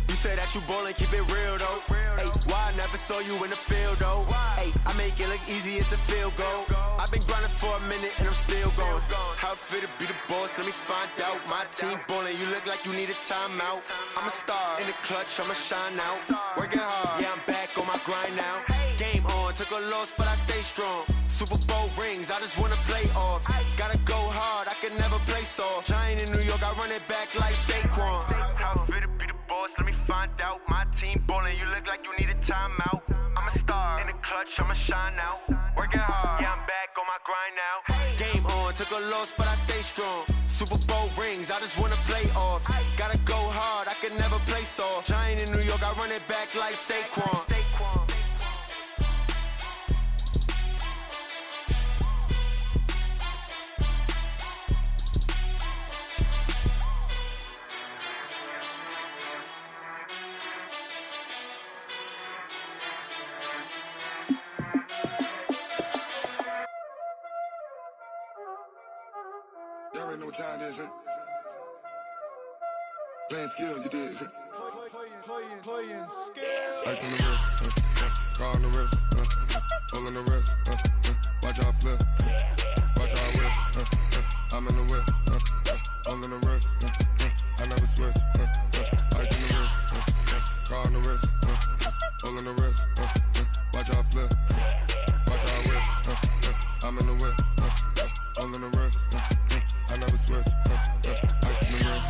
You say that you ballin', keep it real though. Hey, why I never saw you in the field though? Hey, I make it look easy, it's a field goal. I've been grinding for a minute and I'm still going. How it fit to be the boss, let me find out. My team ballin', you look like you need a timeout. I'm a star, in the clutch, I'ma shine out. Working hard, yeah, I'm back on my grind now. Game on, took a loss, but I stay strong. Super Bowl rings, I just wanna play off. Gotta go hard, I can never play soft. Giant in New York, I run it back like Saquon. How it fit to be the boss, let me find out. My team ballin', you look like you need a timeout. I'm a star, in the clutch, I'ma shine out. Working hard, yeah, I'm back on my grind now. Game on, took a loss, but I stay strong. Super Bowl rings, I just wanna play off. Gotta go hard, I can never play soft. Giant in New York, I run it back like Saquon. Y'all already know what time it is, huh? Playing skills, you did. Playing skills. Ice on the wrist, car on the wrist, hole on the wrist, watch how I flip, watch how I whip, I'm in the whip, hole on the wrist, I never switch, ice on the wrist, car on the wrist, hole on the wrist, watch how I flip, watch how I whip, I'm in the whip, hole on the wrist, I never switch, ice on the wrist,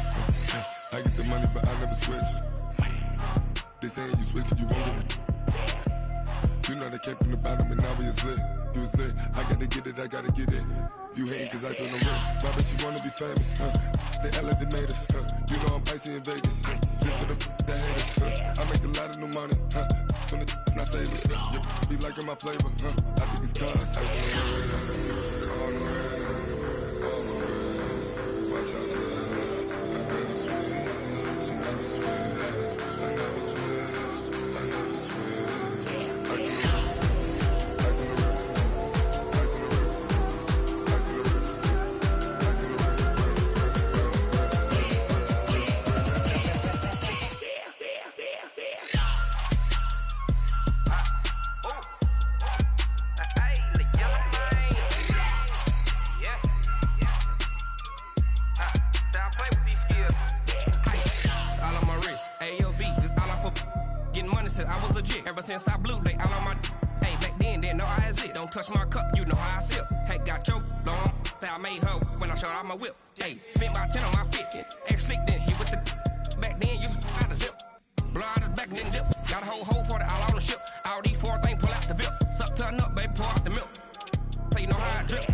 I get the money but I never switch. They saying you switch and you won't get it. You know they came from the bottom and now we is lit. You was lit, I gotta get it, I gotta get it. You hating cause ice on the wrist. Why bet you wanna be famous, They act like they made us, You know I'm icy in Vegas, Just for the that hate us, I make a lot of new money, When it's not savers, You be liking my flavor, I think it's cause ice on the wrist, on the wrist, on the wrist. Watch out, I never switch, I never switch. I never switch, I never switch. Ice on the wrist, ice on the wrist, ice on the wrist, ice on the wrist, ice on the wrist, I was legit. Ever since I blew, they all on my hey, back then, didn't know I exist. Don't touch my cup, you know how I sip. Hey, got your long, say I made her when I showed out my whip. Hey, spent my 10 on my 50. Ex-slick, then hit with the back then, you out the zip. Blow out his back, then dip. Got a whole party all on the ship. All these four things, pull out the VIP. Suck, turn up, baby, pour out the milk. So you know how I drip.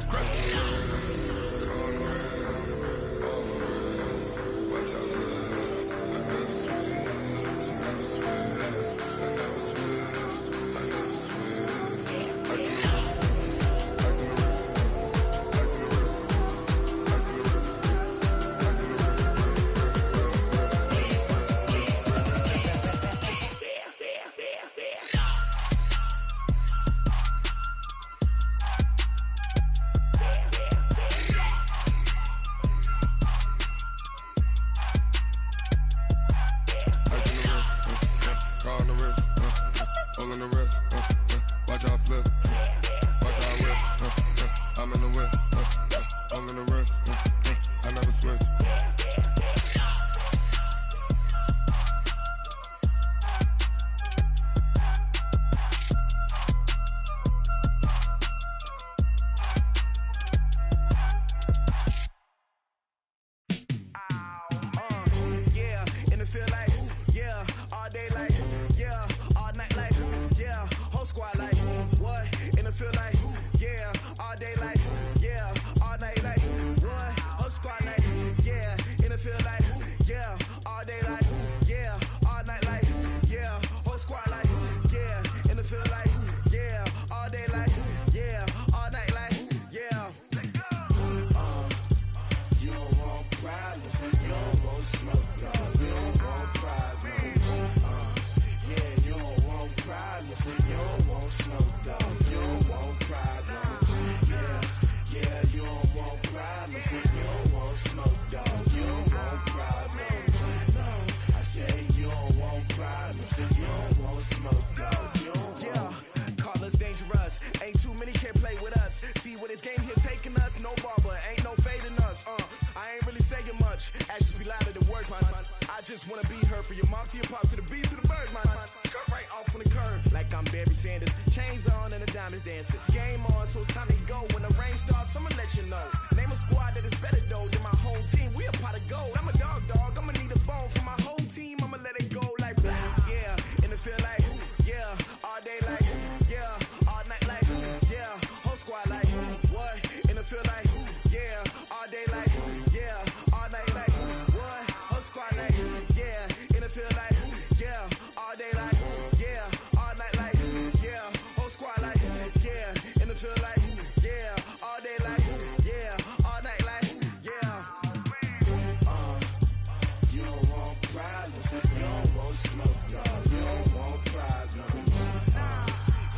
problems. You don't want smoke, dog. Yeah, call us dangerous. Ain't too many can play with us. See where this game here taking us. No barber, ain't no fading us. I ain't really saying much. Actions be louder than words, man. I just wanna be heard from your mom to your pop to the beat to the birds, man. Cut right off on the curb like I'm Barry Sanders. Chains on and the diamonds dancing. Game on, so it's time to go. When the rain starts, I'ma let you know. Name a squad that is better though than my home team. We a pot of gold. I'm a dog. I'ma need a bone for my whole team. I'ma let it go like blah. Yeah, and it feel like yeah, all day like yeah, all night like yeah, whole squad like what? And it feel like yeah, all day like yeah, all night like what? Whole squad like yeah, and it feel like yeah, all day like yeah, all night like yeah, whole squad like yeah, and it feel like yeah, all day like yeah, all night like yeah. You don't want problems, you don't want smoke, dog. You don't want problems.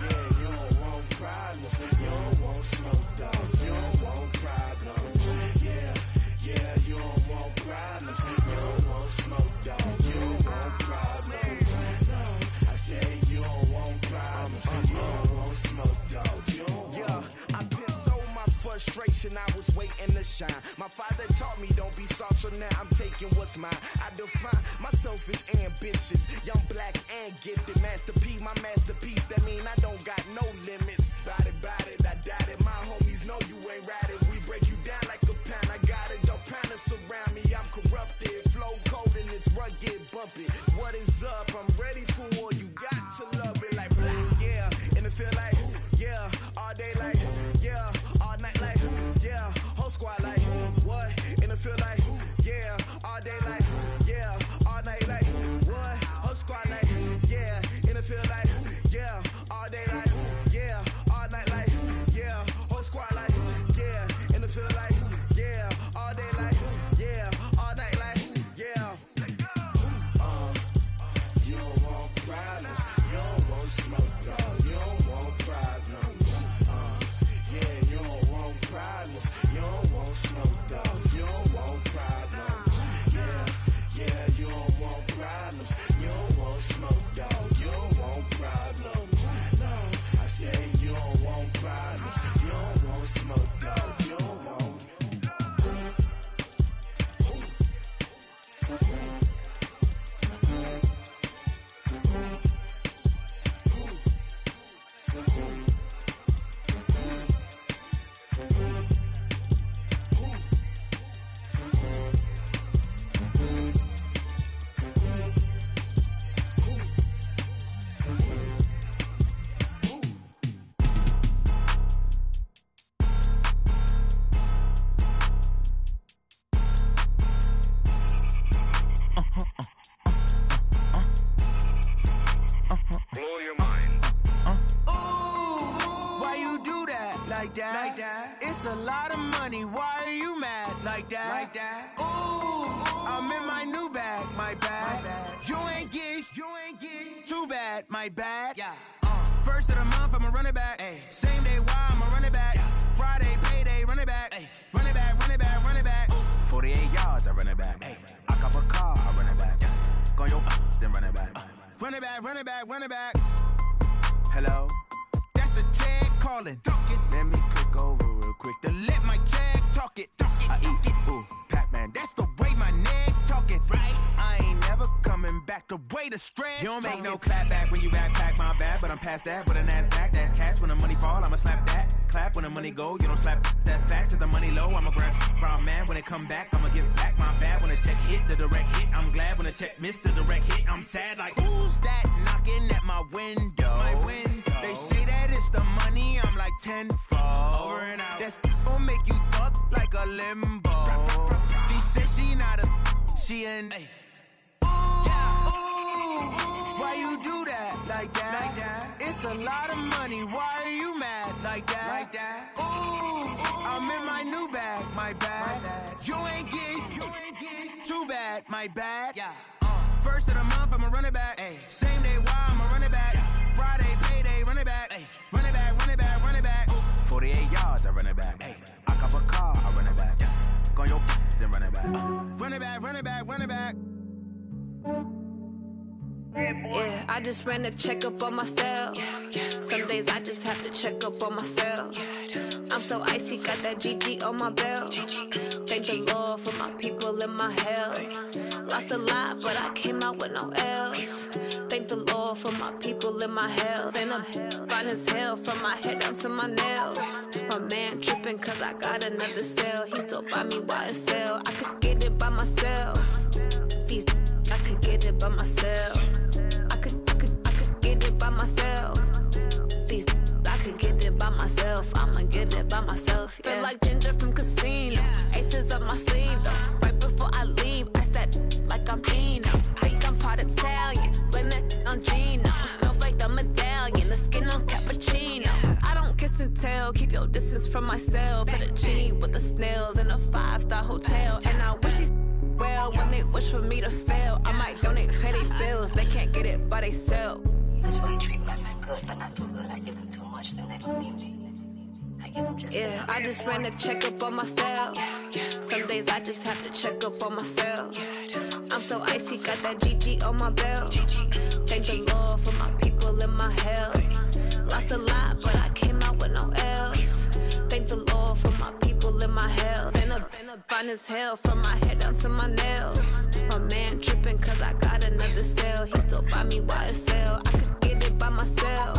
Yeah, you don't want problems, you don't want smoke, dog. You don't want problems. Yeah, you don't want problems, you don't want smoke, dog. You don't want problems. No, I said you don't want problems, you don't want smoke, dog. You don't want. I pissed so my frustration, I was waiting to shine. My father taught me don't be soft, so now I'm taking what's mine. I define myself as ambitious, young, black, and gifted. Master P, my masterpiece. That mean I don't got no limits. Bout it, I doubt it. My homies know you ain't ratted. We break you down like a pound. I got it, dog pounders surround me. I'm corrupted, flow cold and it's rugged, bumpy. What is up? I'm ready for war. You got to love it like blah. Yeah, and it feel like yeah, all day like yeah, all night like yeah, whole squad like what? And it feel like yeah, all day like yeah, all night like what? Whole squad like yeah, and it feel like yeah, all day like yeah, all night like yeah, whole squad like yeah, and it feel like yeah, all day like yeah, all night like yeah. You don't want problems, you don't want smoke, dog. You don't want problems. Yeah, you don't want problems, you don't want smoke, dog. You don't want problems. Yeah, you don't want problems, you don't want smoke, dog. You don't want problems. No, I said you don't want problems, you don't want smoke, dog. You don't want. Blow your mind. Why you do that? Like that? It's a lot of money. Why are you mad? Like that? Ooh, I'm in my new bag. My bad. You ain't get too bad. My bad. Yeah. First of the month, I'ma run it back. Ay. Same day, why I'ma run it back. Yeah. Friday, payday, run it back. Ay. Run it back, run it back, run it back. 48 yards, I run it back. Ay. I cop a car, I run it back. Yeah. Go your then run it back. Run it back, run it back, run it back. Hello? That's the check calling. Let me click over real quick to let my check talk it. I eat it. Ooh, Pac-Man, that's the way my neck talking. Right? I ain't never coming back the way the stress. You don't make no clap back when you backpack, my bad, but I'm past that. With a NASDAQ, that's cash. When the money fall, I'ma slap that. Clap when the money go, you don't slap. That's fast. If the money low, I'ma grab brown man. When it come back, I'ma give back my bad. When the check hit, the direct hit, I'm glad. When the check missed the direct hit, I'm sad. Like, who's that knocking at my window? My window. They say that it's the money, I'm like tenfold. Over and out. That's gon' make you up like a limbo. She said she not a, she an. Ooh, why you do that? Like that? It's a lot of money, why are you mad? Like that? Ooh, I'm in my new bag, my bad. You ain't get too bad, my bad. Yeah. First of the month, I'ma run it back. Ay. Same day, why I'ma run it back. Friday, payday, run it back. Ay. Run it back, run it back, run it back. 48 yards, I run it back. Ay. I cop a car, I run it back. Go your then run it back. Run it back, run it back, run it back. Yeah, I just ran a checkup on myself. Some days I just have to check up on myself. I'm so icy, got that GG on my belt. Thank the Lord for my people and my health. Lost a lot, but I came out with no L's. Thank the Lord for my people and my health. And I'm fine as hell from my head down to my nails. My man tripping cause I got another cell. He still buy me YSL. I could get it by myself. These I could get it by myself. I could get it by myself. These I could get it by myself. I'ma get it by myself. Yeah. Feel like Ginger from Casino. Aces up my sleeve though. Right before I leave, I said like I'm Dino. Think I'm part Italian. Blame that on Gino. Smells like the medallion. The skin on cappuccino. I don't kiss and tell. Keep your distance from myself. At a genie with the snails in a 5-star hotel. And I wish he's well when they wish for me to fail. I might donate petty bills. They can't get it by themselves. That's why you treat my men good, but not too good. I give them too much, then they don't need me. I give them just yeah, I just ran a checkup on myself. Some days I just have to check up on myself. I'm so icy, got that GG on my belt. Thank the Lord for my people and my health. Lost a lot, but I came out with no L's. Thank the Lord for my people and my health. And I'm fine as hell from my head down to my nails. My man tripping cause I got another cell. He still buy me YSL. I could get it by myself.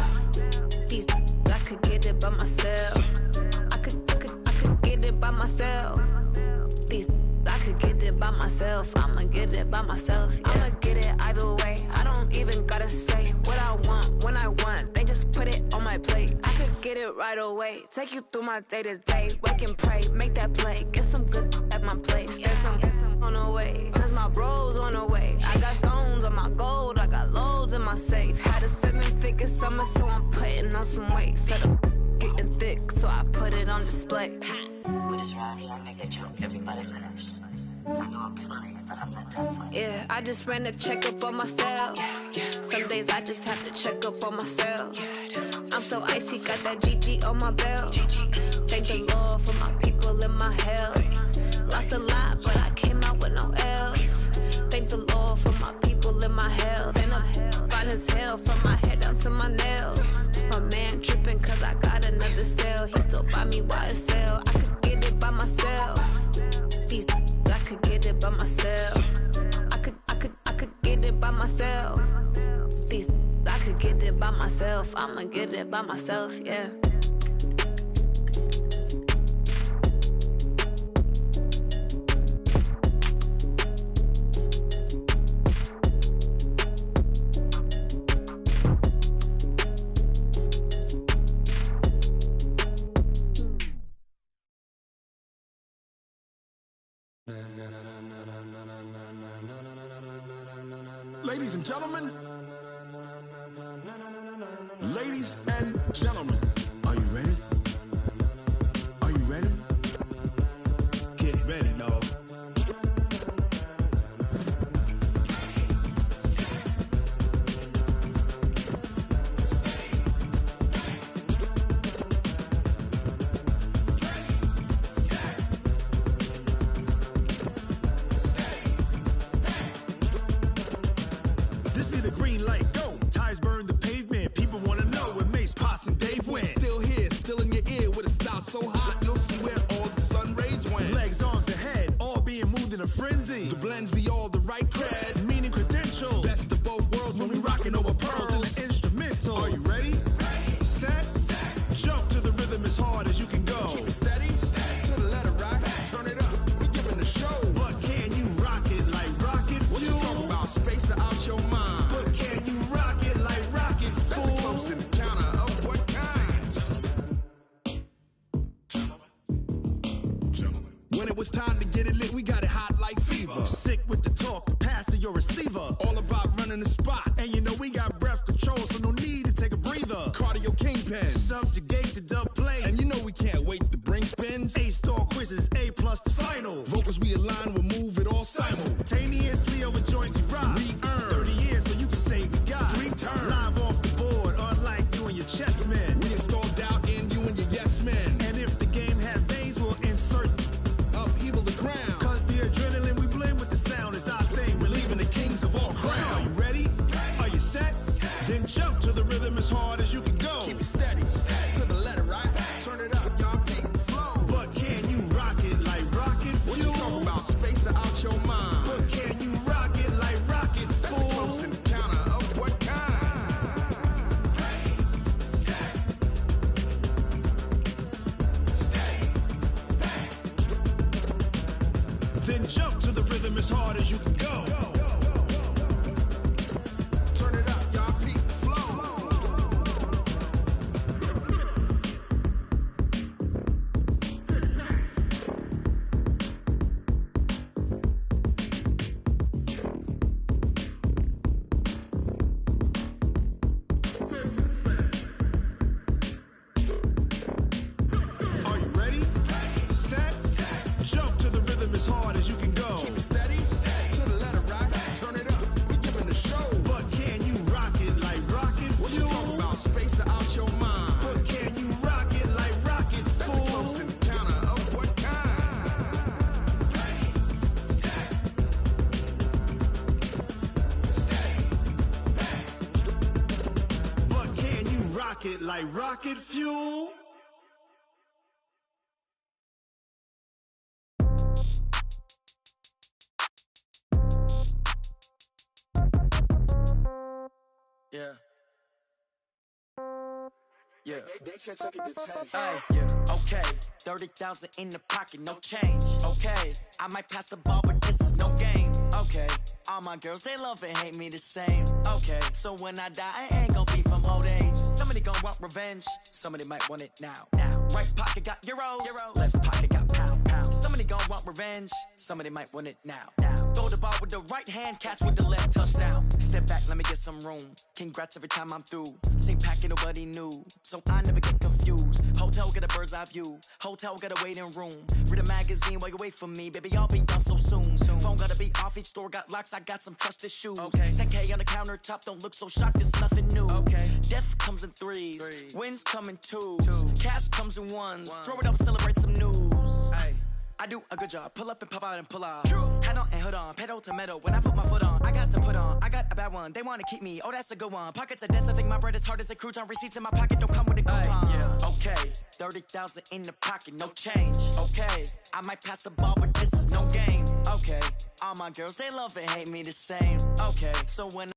These I could get it by myself. I could get it by myself. These I could get it by myself. I'ma get it by myself. Yeah. I'ma get it either way. I don't even gotta say what I want when I want. They just put it on my plate. I could get it right away. Take you through my day to day. Wake and pray, make that play. Get some good at my place. There's some on the way. Cause my bros on the way. I got stones on my gold. I got loads in my safe. Had a 7-figure summer, so I'm putting on some weight. Set up getting thick, so I put it on display. With this round here, I make a joke. Everybody laughs. I know I'm funny, but I'm not that funny. Yeah, I just ran a checkup on myself. Some days I just have to check up on myself. I'm so icy, got that GG on my belt. Thank the Lord for my people and my health. Lost a lot, but I came out with no L's. Thank the Lord for my people and my health. And I'm fine as hell from my head down to my nails. My man tripping cause I got another cell. He still buy me YSL. I could get it by myself. These I could get it by myself. I could get it by myself. These I could get it by myself. I'ma get it by myself, yeah. Ladies and gentlemen, ladies and gentlemen, are you ready? Are you ready? Get ready, dog. This be the green light, go. Tires burn the pavement. People wanna know where Mace, Posse, and Dave went. Still here, still in your ear with a style so hot, you'll see where all the sun rays went. Legs, arms, and head, all being moved in a frenzy. The blends be all the right cred, meaning credentials. Best of both worlds when we rockin' over pearls in the instrumental. Are you ready? Set, jump to the rhythm as hard as you can go. Keep it steady, to the letter rock. Turn it up, we giving the show. But can you rock it like rocket fuel? What you talking about? Space or out your mind? But can you rock it like rockets, fool? That's a close encounter of what kind? When it was time to get it lit, we got it hot like fever. Sick with the talk, the pass to your receiver. All about running the spot. And you know we got breath control, so no need to take a breather. Cardio kingpin, subjugate the dub play. And you know we can't wait to bring spins. A-star quizzes, A+ the final. Vocals we align, we'll move it all simultaneously over joints we rock. We earn 30 years, so you can say we got 3 turns. Live off the board, unlike you and your chess men. We install doubt in you and your yes men. And if the game had veins, we'll insert upheaval the ground. Cause the adrenaline we blend with the sound is our thing. We're leaving the kings of all crowns. So are you ready? Are you set? Then jump to the rhythm as hard as you can go. Keep it steady, to the letter, right? Turn it up, y'all peak flow. But can you rock it like rocket fuel? What you talking about? Space out your mind. But can you rock it like rockets, fool? That's a close encounter of what kind? Then jump to the rhythm as hard as you can go. Turn it up, y'all peak flow. Are you ready? Set. Jump to the rhythm as hard as you can go. Keep it steady, to the letter, right? Turn it up, we giving the show. But can you rock it like rocket fuel? What you talking about? Space out your mind. But can you rock it like rockets, fool? That's a close encounter of what kind? But can you rock it like rocket fuel? Yeah. Yeah. They should take it to 10. Ay, yeah. Okay. 30,000 in the pocket, no change. Okay. I might pass the ball, but this is no game. Okay. All my girls, they love and hate me the same. Okay. So when I die, I ain't gonna be from old age. Somebody gonna want revenge. Somebody might want it now. Right pocket got euros. Left pocket got pound. Somebody gonna want revenge. Somebody might want it now. Throw the ball with the right hand, catch with the left, touchdown. Step back, let me get some room. Congrats every time I'm through. Same packet, nobody knew. So I never get confused. Hotel get a bird's eye view. Hotel get a waiting room. Read a magazine while you wait for me. Baby, I'll be done so soon. Phone gotta be off, each store got locks. I got some trusted shoes. Okay. 10K on the countertop, don't look so shocked, it's nothing new. Okay. Death comes in threes. Wins come in twos. Cash comes in ones. Throw it up, celebrate some news. Ay. I do a good job, pull up and pop out and pull off. Hat on and hood on, pedal to metal. When I put my foot on, I got to put on. I got a bad one, they wanna keep me. Oh, that's a good one. Pockets are dense, I think my bread is hard as a crouton. Receipts in my pocket don't come with a coupon. Yeah. Okay, 30,000 in the pocket, no change. Okay, I might pass the ball, but this is no game. Okay, all my girls, they love and hate me the same. Okay, so when